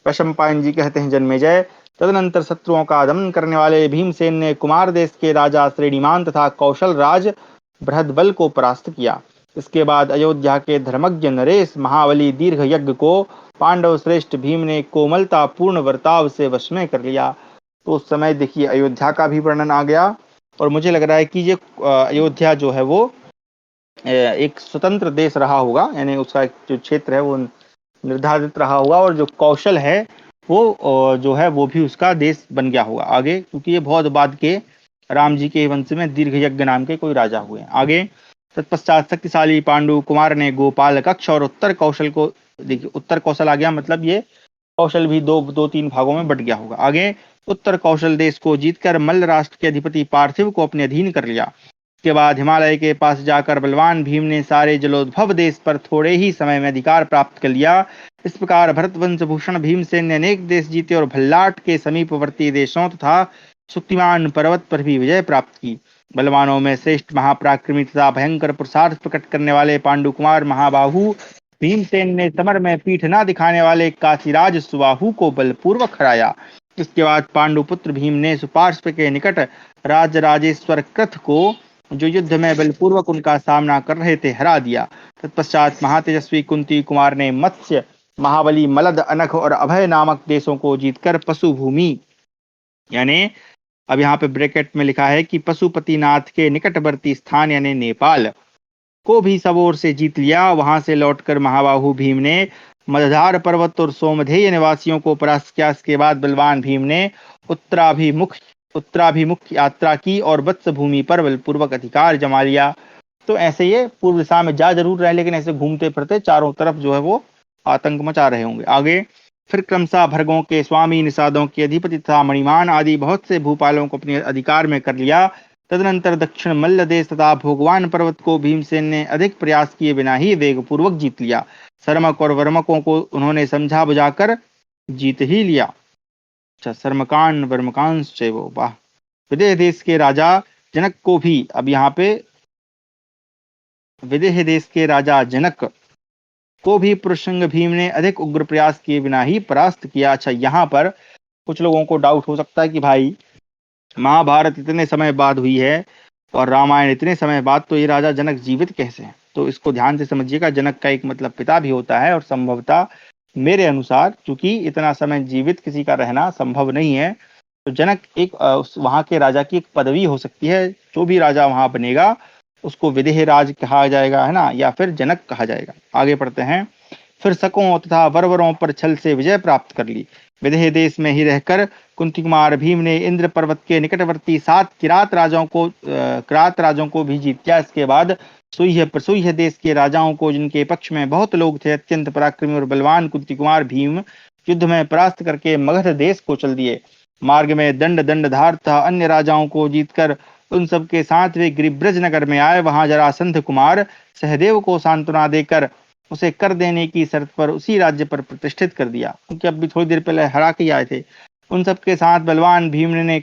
वैशंपायन जी कहते हैं, जन्मेजय, तदनंतर शत्रुओं का दमन करने वाले भीमसेन ने कुमार देश के राजा श्रेणीमान तथा कौशल राज बृहद्बल को परास्त किया। इसके बाद अयोध्या के धर्मज्ञ नरेश महाबली दीर्घ यज्ञ को पांडव श्रेष्ठ भीम ने कोमलता पूर्ण वर्ताव से वश में कर लिया। तो उस समय देखिए अयोध्या का भी वर्णन आ गया। और मुझे लग रहा है कि ये अयोध्या जो है वो एक स्वतंत्र देश रहा होगा, यानी उसका जो क्षेत्र है वो निर्धारित रहा होगा, और जो कौशल है वो जो है वो भी उसका देश बन गया होगा आगे, क्योंकि ये बहुत बाद के राम जी के वंश में दीर्घ यज्ञ नाम के कोई राजा हुए। आगे, तत्पश्चात शक्तिशाली पांडु कुमार ने गोपाल कक्ष और उत्तर कौशल को, देखिए उत्तर कौशल आ गया, मतलब ये कौशल भी दो तीन भागों में बट गया होगा। आगे, उत्तर कौशल देश को जीतकर मल्ल राष्ट्र के अधिपति पार्थिव को अपने अधीन कर लिया। के बाद हिमालय के पास जाकर बलवान भीम ने सारे जलोद्भव देश पर थोड़े ही समय में अधिकार प्राप्त कर लिया। इस प्रकार भरतवंश भूषण भीमसेन ने अनेक देश जीते और भल्लाट के समीपवर्ती देशों तथा सुक्तिमान पर्वत पर भी विजय प्राप्त की। बलवानों में श्रेष्ठ महापराक्रमी तथा भयंकर पुरुषार्थ प्रकट करने वाले पांडु कुमार महाबाहु भीमसेन ने समर में पीठ न दिखाने वाले काशीराज सुबाहु को बलपूर्वक हराया। इसके बाद पांडुपुत्र भीम ने सुपार्श्व के निकट राजराजेश्वर कृथ को, जो युद्ध में बलपूर्वक उनका सामना कर रहे थे, हरा दिया। तत्पश्चात महातेजस्वी कुंती कुमार ने मत्स्य, महाबली, मलद, अनघ और अभय नामक देशों को जीतकर पशु भूमि, यानी अब यहाँ पे ब्रैकेट में लिखा है कि पशुपतिनाथ के निकटवर्ती स्थान यानी नेपाल को भी सब ओर से जीत लिया। वहां से लौटकर महाबाहु भीम ने मझधार पर्वत और सोमधेय निवासियों को परास्त किया। इसके बाद बलवान भीम ने उत्तराभिमुख यात्रा की और वत्स भूमि पर बलपूर्वक अधिकार जमा लिया। तो ऐसे ये पूर्व दिशा में जा जरूर रहे, लेकिन ऐसे घूमते फिरते चारों तरफ जो है वो आतंक मचा रहे होंगे। आगे, फिर क्रमशः भर्गों के स्वामी, निषादों के अधिपति तथा मणिमान आदि बहुत से भूपालों को अपने अधिकार में कर लिया। तदनंतर दक्षिण मल्ल देश तथा भोगवान पर्वत को भीमसेन ने अधिक प्रयास किए बिना ही वेगपूर्वक जीत लिया। सर्मक और वर्मकों को उन्होंने समझा बुझाकर जीत ही लिया। अच्छा, सर्मकान वर्मकांश वो, वाह। विदेह देश के राजा जनक को भी, अब यहाँ पे विदेह देश के राजा जनक को भी पुरुषंग भीम ने अधिक उग्र प्रयास किए बिना ही परास्त किया। अच्छा, यहाँ पर कुछ लोगों को डाउट हो सकता है कि भाई महाभारत इतने समय बाद हुई है और रामायण इतने समय बाद, तो ये राजा जनक जीवित कैसे हैं? तो इसको ध्यान से समझिएगा। जनक का एक मतलब पिता भी होता है, और संभवतः मेरे अनुसार चूंकि इतना समय जीवित किसी का रहना संभव नहीं है, तो जनक एक वहां के राजा की एक पदवी हो सकती है। जो भी राजा वहां बनेगा उसको विदेह राज कहा जाएगा, है ना, या फिर जनक कहा जाएगा। आगे पढ़ते हैं। फिर शकों तथा बर्बरों पर छल से विजय प्राप्त कर ली। विदेह देश में ही रहकर कुंती कुमार भीम ने इंद्र पर्वत के निकटवर्ती 7 किरात राजाओं को भी जीत लिया। इसके बाद सुह्य देश के राजाओं को, जिनके पक्ष में बहुत लोग थे, अत्यंत पराक्रमी और बलवान कुंती कुमार भीम युद्ध में परास्त करके मगध देश को चल दिए। मार्ग में दंडधार तथा अन्य राजाओं को जीतकर उन सबके साथ वे गिरिब्रज नगर में आए। वहां जरासंध कुमार सहदेव को सांत्वना देकर उसे कर देने की शर्त पर उसी राज्य पर प्रतिष्ठित कर दिया, क्योंकि अभी थोड़ी देर पहले हरा के आए थे। उन सबके साथ बलवान भीम ने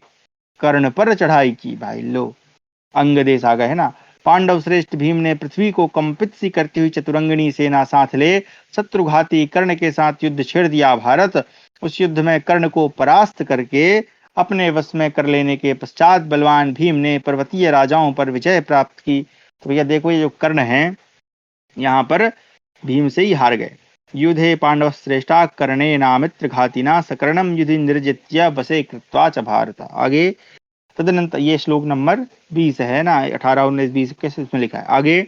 कर्ण पर चढ़ाई की। भाई लो, अंग देश आ गए है ना। पांडव श्रेष्ठ भीम ने पृथ्वी को कंपित सी करती हुई चतुरंगनी सेना साथ ले शत्रुघाती कर्ण के साथ युद्ध छेड़ दिया। भारत उस युद्ध में कर्ण को परास्त करके अपने वश में कर लेने के पश्चात बलवान भीम ने पर्वतीय राजाओं पर विजय प्राप्त की। तो भैया देखो, ये जो कर्ण है यहाँ पर भीम से ही हार गए। युधे पांडव श्रेष्ठा कर्णे नामित्र घातिना सकर्णम युधि निर्जित्य बसे कृत्वा च भारत। आगे तदनंतर ये श्लोक नंबर 20 है ना, 18, 19, 20 कैसे इसमें लिखा है आगे।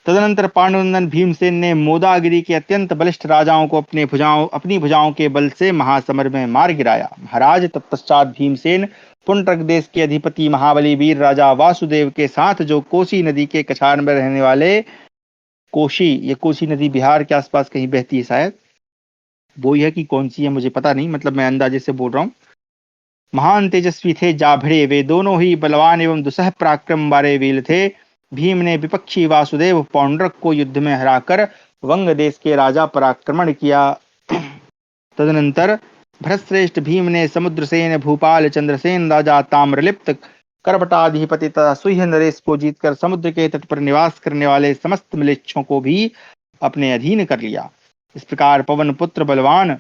तदनंतर पांडुनंदन भीमसेन ने मोदागिरी के अत्यंत बलिष्ठ राजाओं को अपनी भुजाओं के बल से महासमर में मार गिराया। महाराज तत्पश्चात भीमसेन पुंड्रक देश के अधिपति महाबली वीर राजा वासुदेव के साथ, जो कोसी नदी के कछार में रहने वाले ये कोसी नदी बिहार के आसपास कहीं बहती है शायद, वो ही है कि कौन सी है मुझे पता नहीं, मतलब मैं अंदाजे से बोल रहा हूँ। महान तेजस्वी थे जाभड़े, वे दोनों ही बलवान एवं दुसह पराक्रम वाले वीर थे। भीम ने विपक्षी वासुदेव पौंड्रक को युद्ध में हराकर वंग देश के राजा पर आक्रमण किया। तदनंतर भरतश्रेष्ठ भीम ने समुद्रसेन भूपाल चंद्रसेन राजा ताम्रलिप्त करबटाधिपति तथा सुह्य नरेश को जीतकर समुद्र के तट पर निवास करने वाले समस्त मिलेच्छों को भी अपने अधीन कर लिया। इस प्रकार पवन पुत्र बलवान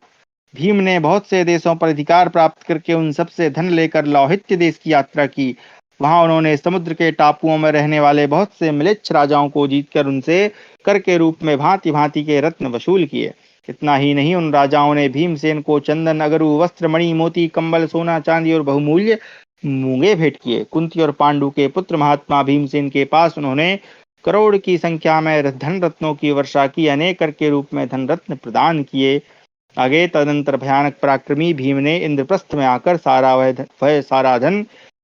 भीम ने बहुत से देशों पर अधिकार प्राप्त करके उन सबसे धन लेकर लौहित्य देश की यात्रा की। वहां उन्होंने समुद्र के टापुओं में रहने वाले बहुत से मिलेच्छ राजाओं को जीतकर उनसे कर के रूप में भांति भांति के रत्न वसूल किए। इतना ही नहीं, उन राजाओं ने भीमसेन को चंदन, अगरू, वस्त्र, मणि, मोती, कंबल, सोना, चांदी और बहुमूल्य मूंगे भेंट किए। कुंती और पांडु के पुत्र महात्मा भीमसेन के पास उन्होंने करोड़ की संख्या में धन रत्नों की वर्षा की, अनेक कर के रूप में धन रत्न प्रदान किए। आगे तदनंतर भयानक पराक्रमी भीम ने इंद्रप्रस्थ में आकर वह सारा धन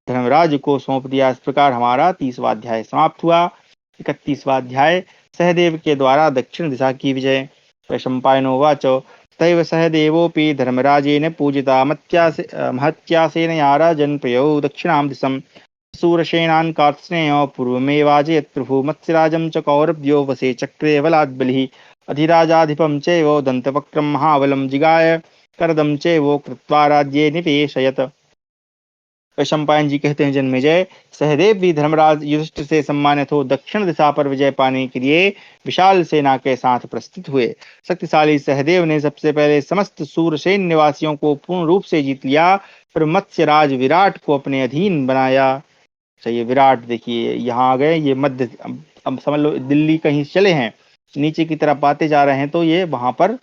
धर्मराज को सौंप दिया। इस प्रकार हमारा 30वां अध्याय समाप्त हुआ। 31वां अध्याय सहदेव के द्वारा दक्षिण दिशा की विजय। वैशंपायनोवाच तैव सहदेवोऽपि धर्मराजेन पूजिता महत्यासेनया राजन्प्रयौ दक्षिणां दिशं सूरसेनान् कार्त्स्नेयो पूर्वमेवाजयत् प्रभु मत्स्यराजं च कौरव्यो वसे चक्रे बलाद्बलिः अधिराजाधिपं चैव दन्तवक्त्रं महाबलं जिगाय करदं चैव कृत्वा राज्ये निवेशयत्। वैशंपायन जी कहते हैं, जन्मेजय, सहदेव भी धर्मराज युधिष्ठिर से सम्मानित हो दक्षिण दिशा पर विजय पाने के लिए विशाल सेना के साथ प्रस्थित हुए। शक्तिशाली सहदेव ने सबसे पहले समस्त सूरसेन निवासियों को पूर्ण रूप से जीत लिया, फिर मत्स्यराज विराट को अपने अधीन बनाया। चाहिए विराट देखिए यहाँ आ गए, ये मध्य, अब समझ लो दिल्ली कहीं चले हैं, नीचे की तरफ आते जा रहे हैं, तो ये वहां पर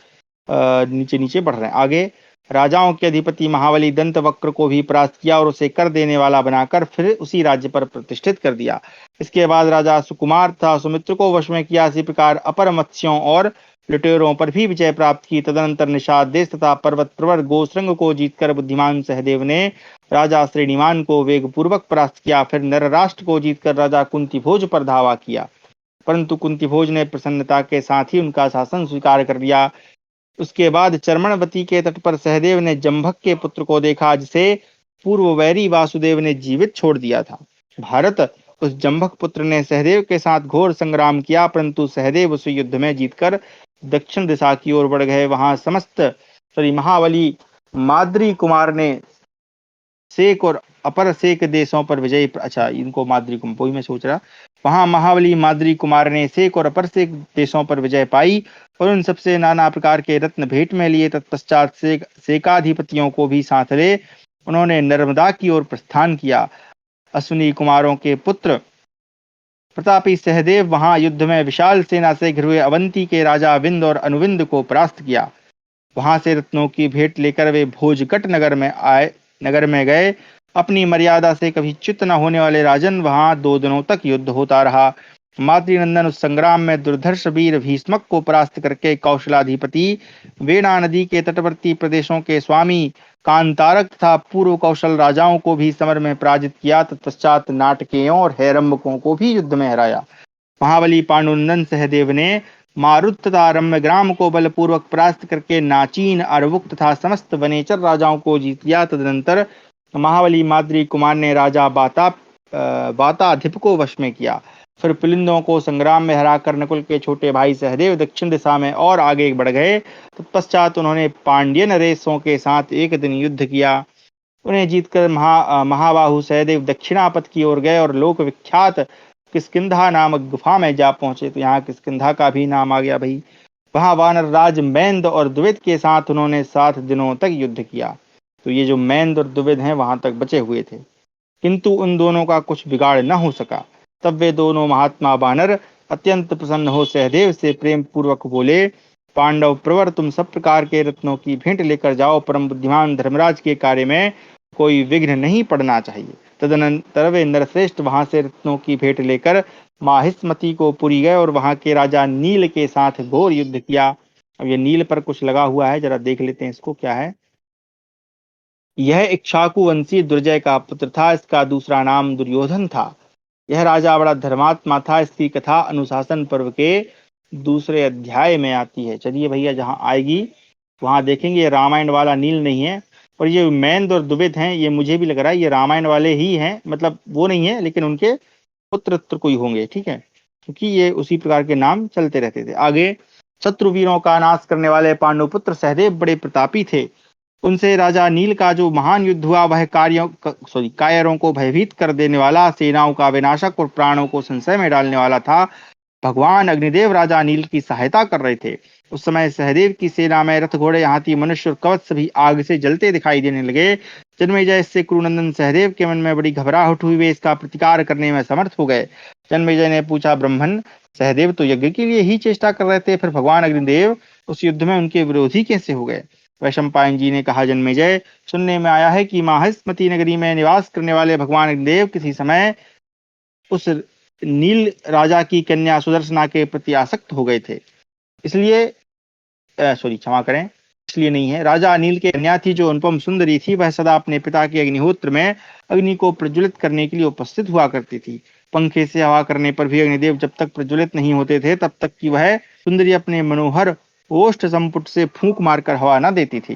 नीचे नीचे बढ़ रहे हैं। आगे राजाओं के अधिपति महाबली दंतवक्र को भी परास्त किया और उसे कर देने वाला बनाकर फिर उसी राज्य पर प्रतिष्ठित कर दिया। इसके बाद राजा सुकुमार तथा सुमित्र को वश में किया। इसी प्रकार अपर मत्स्यों और लुटेरों पर भी विजय प्राप्त की। तदनंतर निषाद देश तथा पर्वत प्रवर गोश्रंग को जीतकर बुद्धिमान सहदेव ने राजा श्रेणीमान को वेग पूर्वक परास्त किया। फिर नर राष्ट्र को जीतकर राजा कुंती भोज पर धावा किया, परंतु कुंती भोज ने प्रसन्नता के साथ ही उनका शासन स्वीकार कर लिया। उसके बाद चर्मणवती के तट पर सहदेव ने जंभक के पुत्र को देखा, जिसे पूर्व वैरी वासुदेव ने जीवित छोड़ दिया था। भारत उस जंभक पुत्र ने सहदेव के साथ घोर संग्राम किया, परंतु सहदेव उस युद्ध में जीतकर दक्षिण दिशा की ओर बढ़ गए। वहां महाबली माद्री कुमार ने सेक और अपर सेक देशों पर विजय, अच्छा इनको माद्री कुमार वही मैं सोच रहा, वहां महाबली माद्री कुमार ने सेक और अपर सेक देशों पर विजय पाई और उन सबसे नाना प्रकार के रत्न भेंट में लिए। तत्पश्चात सेकाधिपतियों को भी साथ ले उन्होंने नर्मदा की ओर प्रस्थान किया। अश्विनी कुमारों के पुत्र प्रतापी सहदेव वहां युद्ध में विशाल सेना से घिरे हुए अवंती के राजा विंद और अनुविंद को परास्त किया। वहां से रत्नों की भेंट लेकर वे भोजकट नगर में गए। अपनी मर्यादा से कभी च्युत न होने वाले राजन, वहां 2 दिनों तक युद्ध होता रहा। मातृनंदन उस संग्राम में दुर्धर्ष वीर भीष्मक को परास्त करके कौशलाधिपति वेणा नदी के तटवर्ती प्रदेशों के स्वामी कांतारक तथा पूर्व कौशल राजाओं को भी समर में पराजित किया। तत्पश्चात नाटकेयों और हैरम्बकों को भी युद्ध में हराया। महाबली पांडुनंदन सहदेव ने मारुत तथा रम्यग्राम को बलपूर्वक परास्त करके नाचीन, अरवुक तथा समस्त वनेचर राजाओं को जीत लिया। तदनंतर महाबली माद्री कुमार ने राजा बाताधिप को वश में किया। फिर पुलिंदों को संग्राम में हराकर नकुल के छोटे भाई सहदेव दक्षिण दिशा में और आगे बढ़ गए। तत्पश्चात उन्होंने पांड्य नरेशों के साथ एक दिन युद्ध किया। उन्हें जीतकर महाबाहु सहदेव दक्षिणापथ की ओर गए और लोक विख्यात किष्किंधा नामक गुफा में जा पहुंचे। तो यहाँ किष्किंधा का भी नाम आ गया भाई। वहां वानर राज मैंद और द्विविद के साथ उन्होंने 7 दिनों तक युद्ध किया। तो ये जो मैंद और द्विविद हैं वहां तक बचे हुए थे, किंतु उन दोनों का कुछ बिगाड़ न हो सका। तब वे दोनों महात्मा बानर अत्यंत प्रसन्न हो सहदेव से प्रेम पूर्वक बोले, पांडव प्रवर, तुम सब प्रकार के रत्नों की भेंट लेकर जाओ। परम बुद्धिमान धर्मराज के कार्य में कोई विघ्न नहीं पड़ना चाहिए। तदनंतर वे नरश्रेष्ठ वहां से रत्नों की भेंट लेकर माहिष्मती को पुरी गए और वहां के राजा नील के साथ घोर युद्ध किया। अब ये नील पर कुछ लगा हुआ है, जरा देख लेते हैं इसको क्या है। यह इक्ष्वाकु वंशी दुर्जय का पुत्र था। इसका दूसरा नाम दुर्योधन था। यह राजा बड़ा धर्मात्मा था। इसकी कथा अनुशासन पर्व के दूसरे अध्याय में आती है। चलिए भैया, जहाँ आएगी वहां देखेंगे। ये रामायण वाला नील नहीं है, और ये मैंद और दुबित हैं, ये मुझे भी लग रहा है ये रामायण वाले ही हैं। मतलब वो नहीं है, लेकिन उनके पुत्र कोई होंगे, ठीक है, क्योंकि ये उसी प्रकार के नाम चलते रहते थे। आगे, शत्रुवीरों का नाश करने वाले पांडुपुत्र सहदेव बड़े प्रतापी थे। उनसे राजा नील का जो महान युद्ध हुआ वह कायरों को भयभीत कर देने वाला, सेनाओं का विनाशक और प्राणों को संशय में डालने वाला था। भगवान अग्निदेव राजा नील की सहायता कर रहे थे। उस समय सहदेव की सेना में रथ, घोड़े, हाथी, मनुष्य और कवच सभी आग से जलते दिखाई देने लगे। जन्मेजय इससे कुरुनंदन सहदेव के मन में बड़ी घबराहट हुई। वे इसका प्रतिकार करने में समर्थ हो गए। जन्मेजय ने पूछा, ब्रह्मन, सहदेव तो यज्ञ के लिए ही चेष्टा कर रहे थे, फिर भगवान अग्निदेव उस युद्ध में उनके विरोधी कैसे हो गए? वैशंपायन जी ने कहा, जन्मेजय, सुनने में आया है कि माहिष्मती नगरी में निवास करने वाले भगवान अग्निदेव किसी समय उस नील राजा की कन्या सुदर्शना के प्रति आसक्त हो गए थे। इसलिए क्षमा करें, इसलिए नहीं है। राजा अनिल की कन्या थी जो अनुपम सुंदरी थी। वह सदा अपने पिता के अग्निहोत्र में अग्नि को प्रज्वलित करने के लिए उपस्थित हुआ करती थी। पंखे से हवा करने पर भी अग्निदेव जब तक प्रज्वलित नहीं होते थे तब तक कि वह सुंदरी अपने मनोहर ओष्ठ संपुट से फूंक मारकर हवा न देती थी।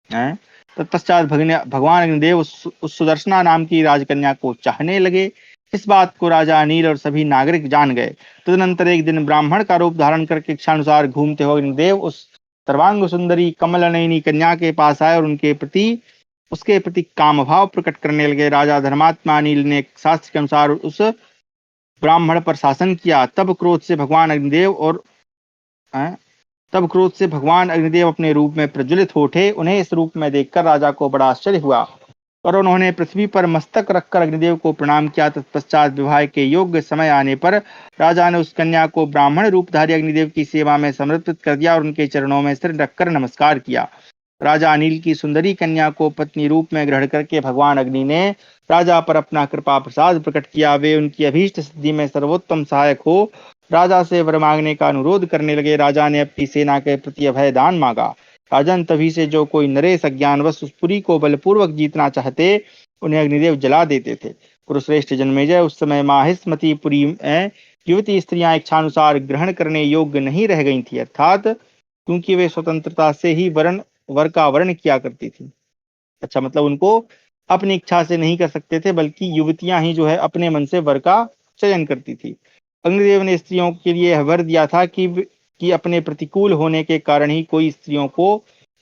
तत्पश्चात भगवान अग्निदेव उस सुदर्शना नाम की राजकन्या को चाहने लगे। इस बात को राजा अनिल और सभी नागरिक जान गए। तदनंतर एक दिन ब्राह्मण का रूप धारण करके इच्छानुसार घूमते हुए अग्निदेव उस सर्वांग सुंदरी कमलनयनी कन्या के पास आए और उसके प्रति काम भाव प्रकट करने लगे। राजा धर्मात्मा अनिल ने शास्त्र के अनुसार उस ब्राह्मण पर शासन किया। तब क्रोध से भगवान अग्निदेव अपने रूप में प्रज्वलित हो उठे। उन्हें इस रूप में देखकर राजा को बड़ा आश्चर्य हुआ और उन्होंने पृथ्वी पर मस्तक रखकर अग्निदेव को प्रणाम किया। तत्पश्चात विवाह के योग्य समय आने पर राजा ने उस कन्या को ब्राह्मण रूपधारी अग्निदेव की सेवा में समर्पित कर दिया और उनके चरणों में सिर रखकर नमस्कार किया। राजा अनिल की सुंदरी कन्या को पत्नी रूप में ग्रहण करके भगवान अग्नि ने राजा पर अपना कृपा प्रसाद प्रकट किया। वे उनकी अभीष्ट सिद्धि में सर्वोत्तम सहायक हो राजा से वर मांगने का अनुरोध करने लगे। राजा ने अपनी सेना के प्रति अभय दान मांगा। राजन, तभी से जो कोई नरेश अज्ञानवश उस पुरी को बलपूर्वक जीतना चाहते उन्हें अग्निदेव जला देते थे। कुरुश्रेष्ठ जन्मेजय, उस समय माहिष्मती पुरी में युवती स्त्रियां इच्छानुसार ग्रहण करने योग्य नहीं रह गई थी, अर्थात क्योंकि वे स्वतंत्रता से ही वर का वर्ण किया करती थी। अच्छा, मतलब उनको अपनी इच्छा से नहीं कर सकते थे, बल्कि युवतियां ही जो है अपने मन से वर का चयन करती थी। अग्निदेव ने स्त्रियों के लिए यह वर दिया था कि अपने प्रतिकूल होने के कारण ही कोई स्त्रियों को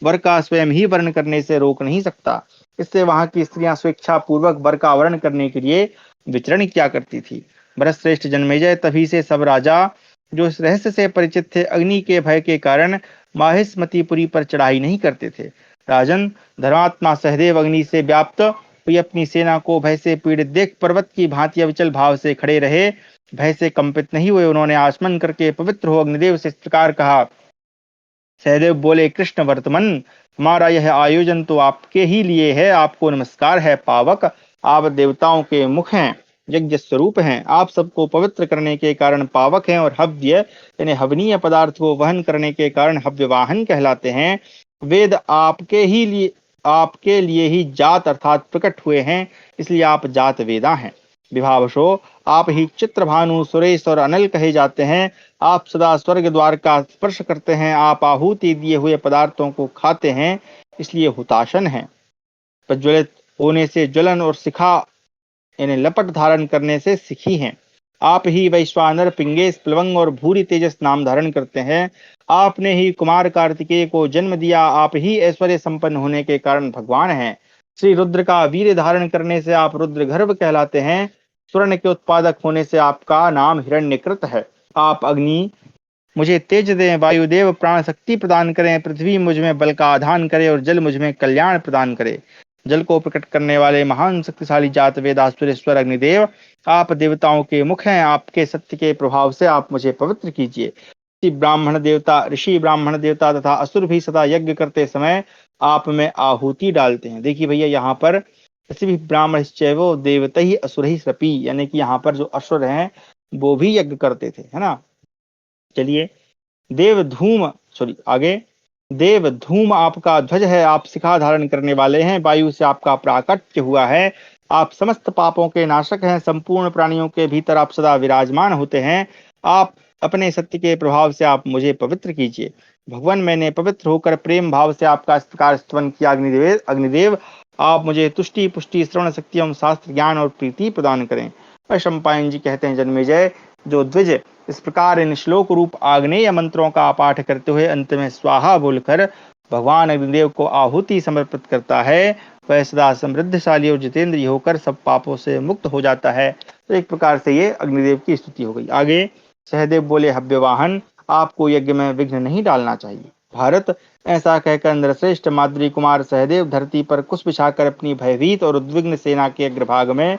वर का स्वयं ही वर्ण करने से रोक नहीं सकता। इससे वहां की स्त्रियां स्वेच्छा पूर्वक वर का वर्ण करने के लिए विचरण किया करती थी। भरतश्रेष्ठ जन्मेजय, तभी से सब राजा जो इस रहस्य से परिचित थे अग्नि के भय के कारण माहिष्मतीपुरी पर चढ़ाई नहीं करते थे। राजन, धर्मात्मा सहदेव अग्नि से व्याप्त हुई अपनी सेना को भय से पीड़ित देख पर्वत की भांति अविचल भाव से खड़े रहे, भय से कंपित नहीं हुए। उन्होंने आचमन करके पवित्र हो अग्निदेव से इस प्रकार कहा। सहदेव बोले, कृष्ण वर्तमन, हमारा यह आयोजन तो आपके ही लिए है। आपको नमस्कार है पावक, आप देवताओं के मुख हैं। यज्ञ स्वरूप हैं। आप सबको पवित्र करने के कारण पावक हैं, और हव्य यानी हवनीय पदार्थ को वहन करने के कारण हव्यवाहन कहलाते हैं। वेद आपके लिए ही जात अर्थात प्रकट हुए हैं, इसलिए आप जात वेदा हैं। विभावशो आप ही चित्रभानु, सुरेश और अनल कहे जाते हैं। आप सदा स्वर्ग द्वार का स्पर्श करते हैं। आप आहुति दिए हुए पदार्थों को खाते हैं, इसलिए हुताशन हैं। प्रज्वलित होने से ज्वलन, और शिखा यानी लपट धारण करने से सिखी हैं। आप ही वैश्वानर, पिंगेश, प्लवंग और भूरी तेजस नाम धारण करते हैं। आपने ही कुमार कार्तिकेय को जन्म दिया। आप ही ऐश्वर्य संपन्न होने के कारण भगवान हैं। श्री रुद्र का वीर धारण करने से आप रुद्रगर्भ कहलाते हैं। स्वर्ण के उत्पादक होने से आपका नाम हिरण्यकृत है। आप अग्नि मुझे तेज दें, वायुदेव प्राण शक्ति प्रदान करें, पृथ्वी मुझ में बल का आधान करे, और जल मुझ में कल्याण प्रदान करे। जल को प्रकट करने वाले महान शक्तिशाली जात वेदासुरेश्वर अग्निदेव, आप देवताओं के मुख हैं। आपके सत्य के प्रभाव से आप मुझे पवित्र कीजिए। ऋषि ब्राह्मण देवता तथा असुर भी सदा यज्ञ करते समय आप में आहुति डालते हैं। देखिए भैया, यहाँ पर किसी भी ब्राह्मण देवता ही असुर ही सपी, यानी कि यहाँ पर जो असुर हैं वो भी यज्ञ करते थे, है ना। चलिए, देव धूम सॉरी आगे देव धूम आपका ध्वज है। आप शिखा धारण करने वाले हैं। वायु से आपका प्राकट्य हुआ है। आप समस्त पापों के नाशक हैं। संपूर्ण प्राणियों के भीतर आप सदा विराजमान होते हैं। आप अपने सत्य के प्रभाव से आप मुझे पवित्र कीजिए। भगवान, मैंने पवित्र होकर प्रेम भाव से आपका इस प्रकार स्तवन किया। अग्निदेव आप मुझे तुष्टि, पुष्टि, श्रवण शक्ति एवं शास्त्र ज्ञान और प्रीति प्रदान करें। वैशंपायन जी कहते हैं, जन्मेजय, जो द्विज इस प्रकार इन श्लोक रूप आग्नेय मंत्रों का पाठ करते हुए अंत में स्वाहा बोलकर भगवान अग्निदेव को आहुति समर्पित करता है, वह सदा समृद्धशाली और जितेंद्रिय होकर सब पापों से मुक्त हो जाता है। तो एक प्रकार से ये अग्निदेव की स्तुति हो गई। आगे सहदेव बोले, हव्यवाहन, आपको यज्ञ में विघ्न नहीं डालना चाहिए। भारत, ऐसा कहकर नरश्रेष्ठ माद्री कुमार सहदेव धरती पर कुश बिछाकर अपनी भयभीत और उद्विग्न सेना के अग्रभाग में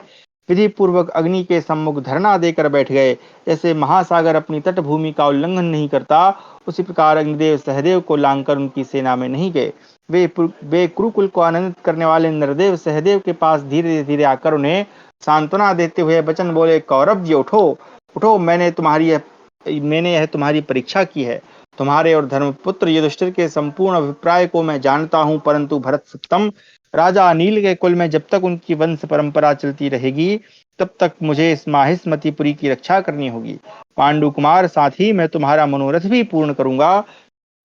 विधि पूर्वक अग्नि के सम्मुख धरना देकर बैठ गए। जैसे महासागर अपनी तटभूमि का उल्लंघन नहीं करता, उसी प्रकार अग्निदेव सहदेव को लांघकर उनकी सेना में नहीं गए। वे कुरुकुल को आनंदित करने वाले नरदेव सहदेव के पास धीरे धीरे आकर उन्हें सांत्वना देते हुए वचन बोले, कौरव्य उठो उठो, मैंने यह तुम्हारी परीक्षा की है। तुम्हारे और धर्मपुत्र युधिष्ठिर के संपूर्ण अभिप्राय को मैं जानता हूं, परंतु भरत सत्तम, राजा अनिल के कुल में जब तक उनकी वंश परंपरा चलती रहेगी, तब तक मुझे इस माहिष्मतिपुरी की रक्षा करनी होगी। पांडु कुमार, साथ ही मैं तुम्हारा मनोरथ भी पूर्ण करूंगा।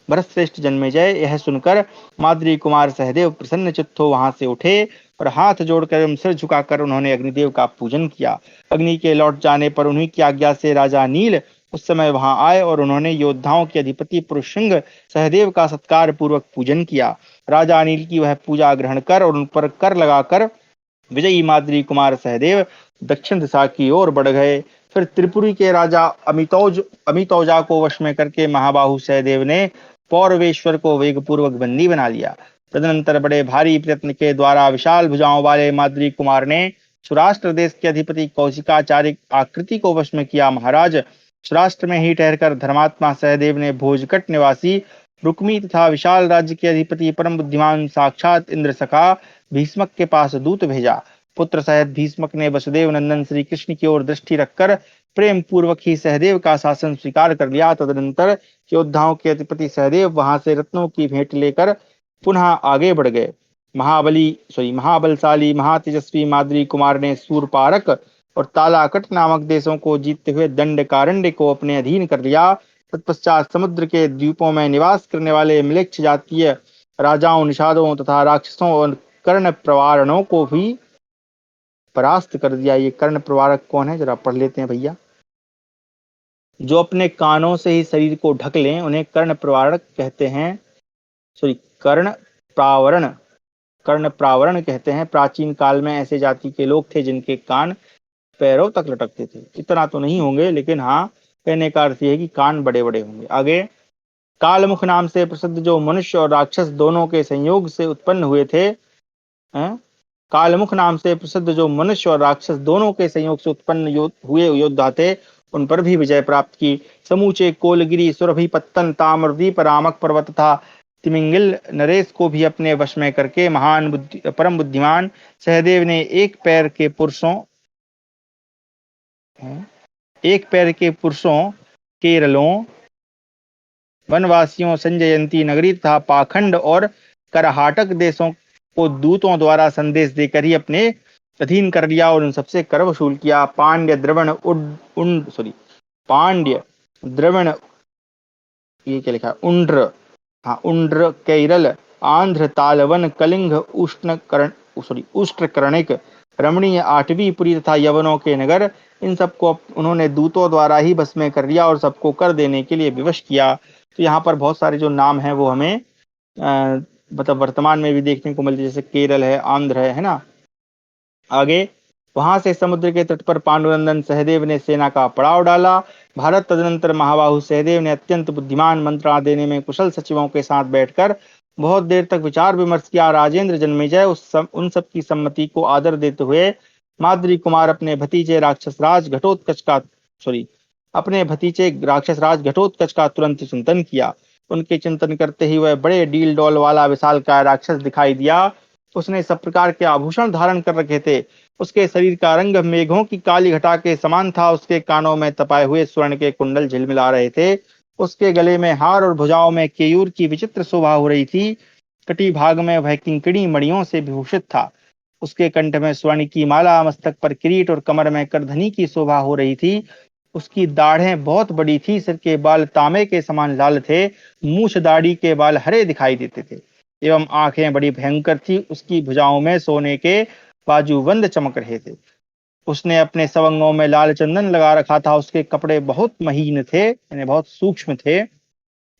भरत श्रेष्ठ जन्मेजय, यह सुनकर माद्री कुमार सहदेव प्रसन्न चित्त हो वहां से उठे और हाथ जोड़कर एवं सिर झुकाकर उन्होंने अग्निदेव का पूजन किया। अग्नि के लौट जाने पर उन्हीं की आज्ञा से राजा नील उस समय वहां आए और उन्होंने योद्धाओं के अधिपति पुरुषसिंह सहदेव का सत्कार पूर्वक पूजन किया। राजा अनिल की वह पूजा ग्रहण कर और उन पर कर लगाकर विजयी माद्री कुमार सहदेव दक्षिण दिशा की ओर बढ़ गए। फिर त्रिपुरी के राजा अमितौजा को वश में करके महाबाहु सहदेव ने पौरवेश्वर को वेगपूर्वक बंदी बना लिया। तदनंतर बड़े भारी प्रयत्न के द्वारा विशाल भुजाओं वाले माद्री कुमार ने सुराष्ट्र देश के अधिपति कौशिकाचार्य आकृति को वश में किया। महाराज, सुराष्ट्र में ही ठहरकर धर्मात्मा सहदेव ने भोजकट निवासी रुक्मी तथा विशाल राज्य के अधिपति परम बुद्धिमान साक्षात इंद्र सखा भीष्मक के पास दूत भेजा। पुत्र सहित भीष्मक ने वसुदेव नंदन श्री कृष्ण की ओर दृष्टि रखकर प्रेम पूर्वक ही सहदेव का शासन स्वीकार कर लिया। तदनंतर योद्धाओं के अधिपति सहदेव वहां से रत्नों की भेंट लेकर पुनः आगे बढ़ गए। महाबलशाली महातेजस्वी माद्री कुमार ने सूरपारक और तालाकट नामक देशों को जीतते हुए दंडकारण्य को अपने अधीन कर लिया। तत्पश्चात समुद्र के द्वीपों में निवास करने वाले म्लेच्छ जातीय राजाओं, निषादों तथा राक्षसों और कर्ण प्रवारणों को भी परास्त कर दिया। ये कर्ण प्रवारक कौन है, जरा पढ़ लेते हैं भैया। जो अपने कानों से ही शरीर को ढक लें उन्हें कर्ण प्रवारक कहते हैं। कर्ण प्रावरण कहते हैं। प्राचीन काल में ऐसे जाति के लोग थे जिनके कान पैरों तक लटकते थे। इतना तो नहीं होंगे, लेकिन हाँ, कहने का अर्थ है कि कान बड़े बड़े होंगे। आगे, कालमुख नाम से प्रसिद्ध जो मनुष्य और राक्षस दोनों के संयोग से उत्पन्न हुए थे, कालमुख नाम से प्रसिद्ध जो मनुष्य और राक्षस दोनों के संयोग से उत्पन्न हुए योद्धा थे, उन पर भी विजय प्राप्त की। समूचे कोलगिरी, सुरभि पत्तन, ताम्रदीप, रामक पर्वत तथा तिमिंगिल नरेश को भी अपने वश में करके परम बुद्धिमान सहदेव ने एक पैर के पुरुषों एक पैर के पुरुषों, केरलों, वनवासियों, संजयंती नगरी तथा पाखंड और करहाटक देशों को दूतों द्वारा संदेश देकर ही अपने अधीन कर लिया और उन सबसे कर वसूल किया। पांड्य, द्रविड़, पांड्य, द्रविड़, ये क्या लिखा है, उंड्र, हाँ उंड्र, केरल, आंध्र, तालवन, कलिंग, उष्ट्रकर्णिक, रमणीय, आठवीं पुरी तथा यवनों के नगर, इन सबको उन्होंने दूतों द्वारा ही बस में कर लिया और सबको कर देने के लिए विवश किया। तो यहाँ पर बहुत सारे जो नाम हैं वो हमें मतलब वर्तमान में भी देखने को मिलते, जैसे केरल है, आंध्र है ना। आगे, वहां से समुद्र के तट पर पांडुनंदन सहदेव ने सेना का पड़ाव डाला। भारत तदनंतर महाबाहु सहदेव ने अत्यंत बुद्धिमान मंत्रणा देने में कुशल सचिवों के साथ बैठकर बहुत देर तक विचार विमर्श किया। राजेंद्र जन्मेजय उन सब की सम्मति को आदर देते हुए माद्री कुमार अपने भतीजे राक्षस राज घटोत्कच का तुरंत चिंतन किया। उनके चिंतन करते ही वह बड़े डील डोल वाला विशालकाय राक्षस दिखाई दिया। उसने सब प्रकार के आभूषण धारण कर रखे थे। उसके शरीर का रंग मेघों की काली घटा के समान था। उसके कानों में तपाए हुए स्वर्ण के कुंडल झिलमिला रहे थे। उसके गले में हार और भुजाओं में केयूर की विचित्र शोभा हो रही थी। कटी भाग में वह किंकड़ी मणियों से विभूषित था। उसके कंठ में स्वर्ण की माला, मस्तक पर किरीट और कमर में करधनी की शोभा हो रही थी। उसकी दाढ़ें बहुत बड़ी थी, सिर के बाल तांबे के समान लाल थे, मूछ दाढ़ी के बाल हरे दिखाई देते थे एवं आंखें बड़ी भयंकर थी। उसकी भुजाओं में सोने के बाजूबंद चमक रहे थे। उसने अपने सवंगों में लाल चंदन लगा रखा था। उसके कपड़े बहुत महीन थे, यानी बहुत सूक्ष्म थे।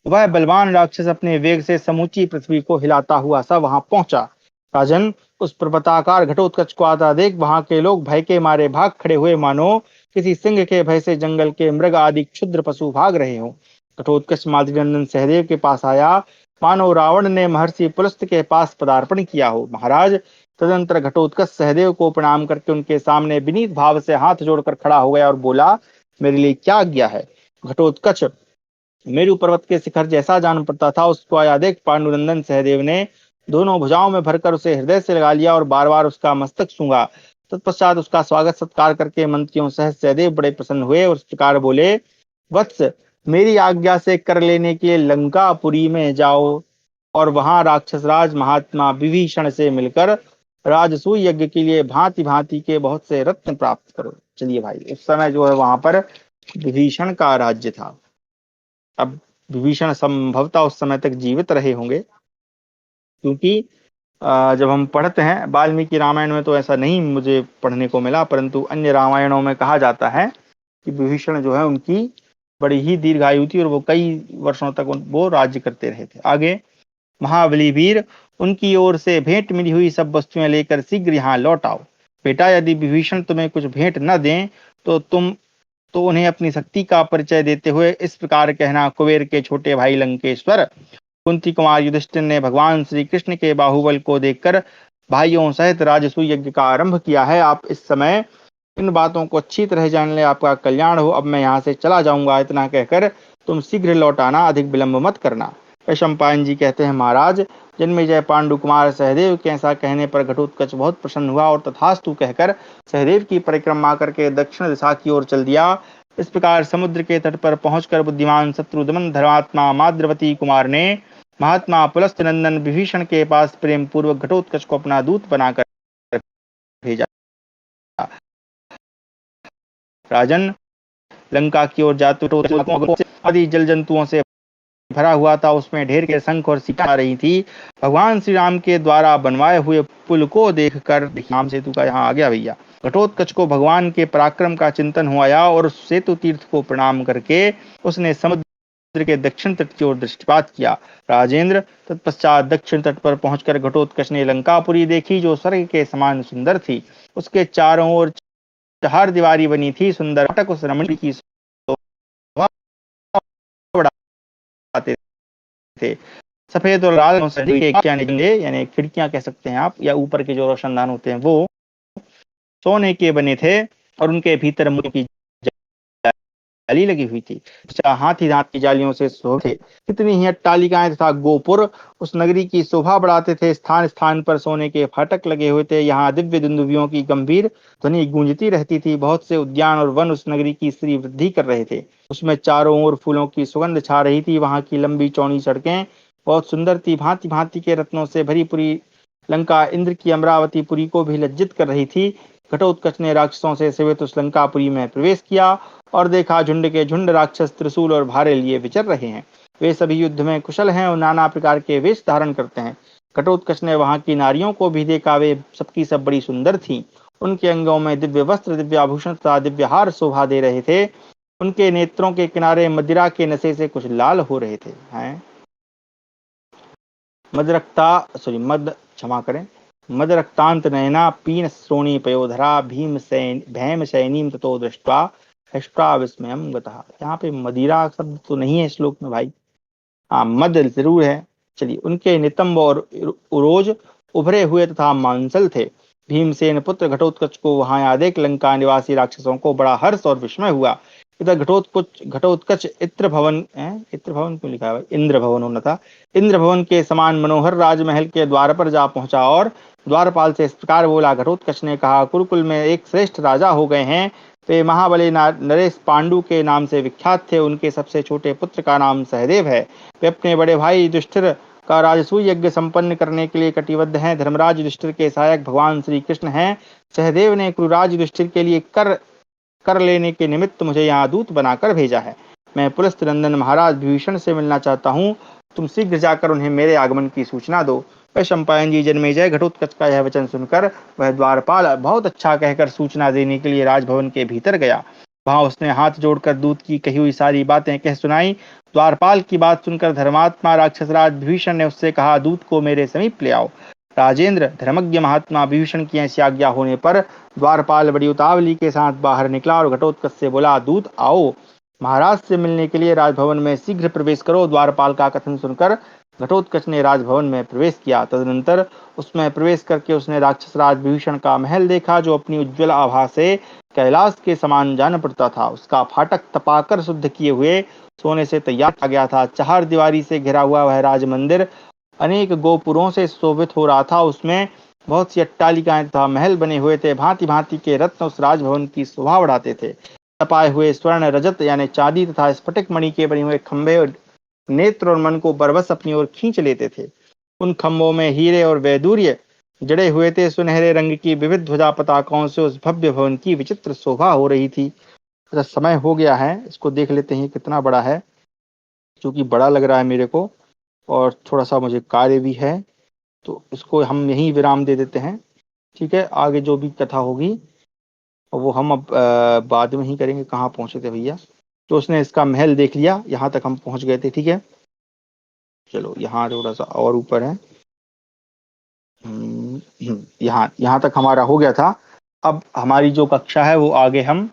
वह बलवान राक्षस अपने वेग से समूची पृथ्वी को हिलाता हुआ सा वहां पहुंचा। राजन, उस पर्वताकार घटोत्कच को आता देख वहां के लोग भय के मारे भाग खड़े हुए, मानो किसी सिंह के भय से जंगल के मृग आदि क्षुद्र पशु भाग रहे हो। घटोत्कच माद्रीनंदन सहदेव के पास आया, मानो रावण ने महर्षि पुलस्त के पास पदार्पण किया हो। महाराज, तदंतर घटोत्कच सहदेव को प्रणाम करके उनके सामने विनीत भाव से हाथ जोड़कर खड़ा हो गया और बोला, मेरे लिए क्या आज्ञा है। घटोत्कच मेरु पर्वत के शिखर जैसा जान पड़ता था। उसको आया देख पांडुनंदन सहदेव ने दोनों भुजाओं में भरकर उसे हृदय से लगा लिया और बार बार उसका मस्तक सूंघा। तत्पश्चात उसका स्वागत सत्कार करके मंत्रियों सहित सहदेव बड़े प्रसन्न हुए और इस प्रकार बोले, वत्स, मेरी आज्ञा से कर लेने के लिए लंकापुरी में जाओ और वहां राक्षस राज महात्मा विभीषण से मिलकर राजसूय यज्ञ के लिए भांति भांति के बहुत से रत्न प्राप्त करो। चलिए भाई, उस समय जो है वहां पर विभीषण का राज्य था। अब विभीषण संभवतः उस समय तक जीवित रहे होंगे, क्योंकि जब हम पढ़ते हैं वाल्मीकि रामायण में तो ऐसा नहीं मुझे पढ़ने को मिला, परंतु अन्य रामायणों में कहा जाता है कि विभीषण जो है उनकी बड़ी ही दीर्घायु थी और वो कई वर्षों तक वो राज्य करते रहे थे। आगे, महाबली वीर, उनकी ओर से भेंट मिली हुई सब वस्तुएं लेकर शीघ्र यहाँ लौट आओ। बेटा, यदि विभीषण तुम्हें कुछ भेंट न दें तो उन्हें अपनी शक्ति का परिचय देते हुए इस प्रकार कहना, कुबेर के छोटे भाई लंकेश्वर, कुंती कुमार युधिष्ठिर ने भगवान श्री कृष्ण के बाहुबल को देखकर भाइयों सहित राजसूय यज्ञ का आरंभ किया है। आप इस समय इन बातों को अच्छी तरह जान ले, आपका कल्याण हो। अब मैं यहाँ से चला जाऊंगा, इतना कहकर तुम शीघ्र लौट आना, अधिक विलंब मत करना। वैशंपायन जी कहते हैं, महाराज, जन्मेजय पांडु कुमार सहदेव के ऐसा कहने पर घटोत्कच बहुत प्रसन्न हुआ और तथास्तु कहकर सहदेव की परिक्रमा करके दक्षिण दिशा की ओर चल दिया। इस प्रकार समुद्र के तट पर पहुंचकर बुद्धिमान शत्रुदमन धर्मात्मा माद्रवती कुमार ने महात्मा पुलस्त नंदन विभीषण के पास प्रेम पूर्वक घटोत्कच को अपना दूत बनाकर भेजा। राजन, लंका की ओर जाते आदि जल जंतुओं से भरा हुआ था। उसमें ढेर के शंख और सीता आ रही थी। भगवान श्री राम के द्वारा बनवाए हुए पुल को देखकर, राम सेतु का यहाँ आ गया भैया, घटोत्कच को भगवान के पराक्रम का चिंतन हो आया और उस सेतु तीर्थ को प्रणाम करके उसने समुद्र के दक्षिण तट की ओर दृष्टिपात किया। राजेंद्र, तत्पश्चात दक्षिण तट पर पहुंचकर घटोत्कच ने लंकापुरी देखी, जो स्वर्ग के समान सुंदर थी। उसके चारों ओर चार दीवारी बनी थी। सुंदर फाटक उस रमणी की शोभा बढ़ाते थे। सफेद और लाल यानी खिड़कियां कह सकते हैं आप, या ऊपर के जो रोशनदान होते हैं वो सोने के बने थे और उनके भीतर मोती की जाली लगी हुई थी, हाथी दांत की जालियों से शोभे थे। कितनी ही अट्टालिकाएं तथा गोपुर उस नगरी की शोभा बढ़ाते थे। स्थान स्थान पर सोने के फाटक लगे हुए थे। यहाँ दिव्य दुंदुभियों की गंभीर ध्वनि गूंजती रहती थी। बहुत से उद्यान और वन उस नगरी की श्री वृद्धि कर रहे थे। उसमें चारों ओर फूलों की सुगंध छा रही थी। वहां की लंबी चौड़ी सड़कें बहुत सुंदर थी। भांति भांति के रत्नों से भरी पूरी लंका इंद्र की अमरावतीपुरी को भी लज्जित कर रही थी। घटोत्कच ने राक्षसों से सेवित उस लंकापुरी में प्रवेश किया और देखा झुंड के झुंड राक्षस त्रिशूल और भारे लिए विचर रहे हैं। वे सभी युद्ध में कुशल हैं और नाना प्रकार के वेश धारण करते हैं। घटोत्कच ने वहां की नारियों को भी देखा। वे सबकी सब बड़ी सुंदर थीं। उनके अंगों में दिव्य वस्त्र, दिव्य आभूषण तथा दिव्य हार शोभा दे रहे थे। उनके नेत्रों के किनारे मदिरा के नशे से कुछ लाल हो रहे थे। हैं मदरक्ता सॉरी मद क्षमा करें मदरक्तांत नयना पीन श्रोणी पयोधरा भैम सैनीम ततो दृष्ट्वा हृष्टा विस्मयम गतः। यहाँ पे मदिरा शब्द तो नहीं है श्लोक में भाई। हाँ, मद जरूर है। चलिए, उनके नितंब और उरोज उभरे हुए तथा मांसल थे। भीमसेन पुत्र घटोत्कच को वहां आ देख लंका निवासी राक्षसों को बड़ा हर्ष और विस्मय हुआ। इधर घटोत्कच इत्र भवन क्यों लिखा है भाई? इंद्र भवन होना था। इंद्र भवन के समान मनोहर राजमहल के द्वार पर जा पहुंचा और द्वारपाल से इस प्रकार बोला। घटोत्कच ने कहा, कुरुकुल में एक श्रेष्ठ राजा हो गए हैं। वे महाबली नरेश पांडु के नाम से विख्यात थे। उनके सबसे छोटे पुत्र का नाम सहदेव है। वे अपने बड़े भाई युधिष्ठिर का राजसूय यज्ञ संपन्न करने के लिए कटिबद्ध हैं। धर्मराज युधिष्ठिर के सहायक भगवान श्री कृष्ण हैं। सहदेव ने क्रूराज युधिष्ठिर के लिए कर कर लेने के निमित्त मुझे यहाँ दूत बनाकर भेजा है। मैं पुलस्त नंदन महाराज विभीषण से मिलना चाहता हूँ। तुम शीघ्र जाकर उन्हें मेरे आगमन की सूचना दो। वैशंपायन जी जन्मेजय घटोत्कच का यह वचन सुनकर वह द्वारपाल बहुत अच्छा कहकर सूचना देने के लिए राजभवन के भीतर गया। वहां उसने हाथ जोड़कर दूत की कही हुई सारी बातें कह सुनाई। द्वारपाल की बात सुनकर धर्मात्मा राक्षसराज विभीषण ने उससे कहा, दूत को मेरे समीप ले आओ। राजेंद्र, धर्मज्ञ महात्मा विभीषण की ऐसी आज्ञा होने पर द्वारपाल बड़ी उतावली के साथ बाहर निकला और घटोत्कच से बोला, दूत आओ, महाराज से मिलने के लिए राजभवन में शीघ्र प्रवेश करो। द्वारपाल का कथन सुनकर घटोत्कच ने राजभवन में प्रवेश किया। तदनंतर उसमें प्रवेश करके उसने राक्षसराज विभीषण का महल देखा, जो अपनी उज्ज्वल आभा से कैलाश के समान जान पड़ता था। उसका फाटक तपाकर शुद्ध किए हुए सोने से तैयार किया गया था। चार दीवारी से घिरा हुआ वह राज मंदिर अनेक गोपुरों से शोभित हो रहा था। उसमें बहुत सी अट्टालिकाएं तथा महल बने हुए थे। भांति भांति के रत्न उस राजभवन की शोभा बढ़ाते थे। तपाए हुए स्वर्ण, रजत यानी चांदी तथा स्फटिक मणि के बने हुए खंभे और नेत्र और मन को बरबस अपनी ओर खींच लेते थे। उन खंभों में हीरे और वैदूर्य जड़े हुए थे। सुनहरे रंग की विविध ध्वजा पताकाओं से उस भव्य भवन की विचित्र शोभा हो रही थी। अच्छा, समय हो गया है, इसको देख लेते हैं कितना बड़ा है, क्योंकि बड़ा लग रहा है मेरे को और थोड़ा सा मुझे कार्य भी है। तो इसको हम यहीं विराम दे देते हैं। ठीक है, आगे जो भी कथा होगी वो हम अब बाद में ही करेंगे। कहाँ पहुंचे थे भैया? तो उसने इसका महल देख लिया, यहाँ तक हम पहुंच गए थे। ठीक है, चलो यहाँ थोड़ा सा और ऊपर है। यहाँ यहाँ तक हमारा हो गया था। अब हमारी जो कक्षा है वो आगे हम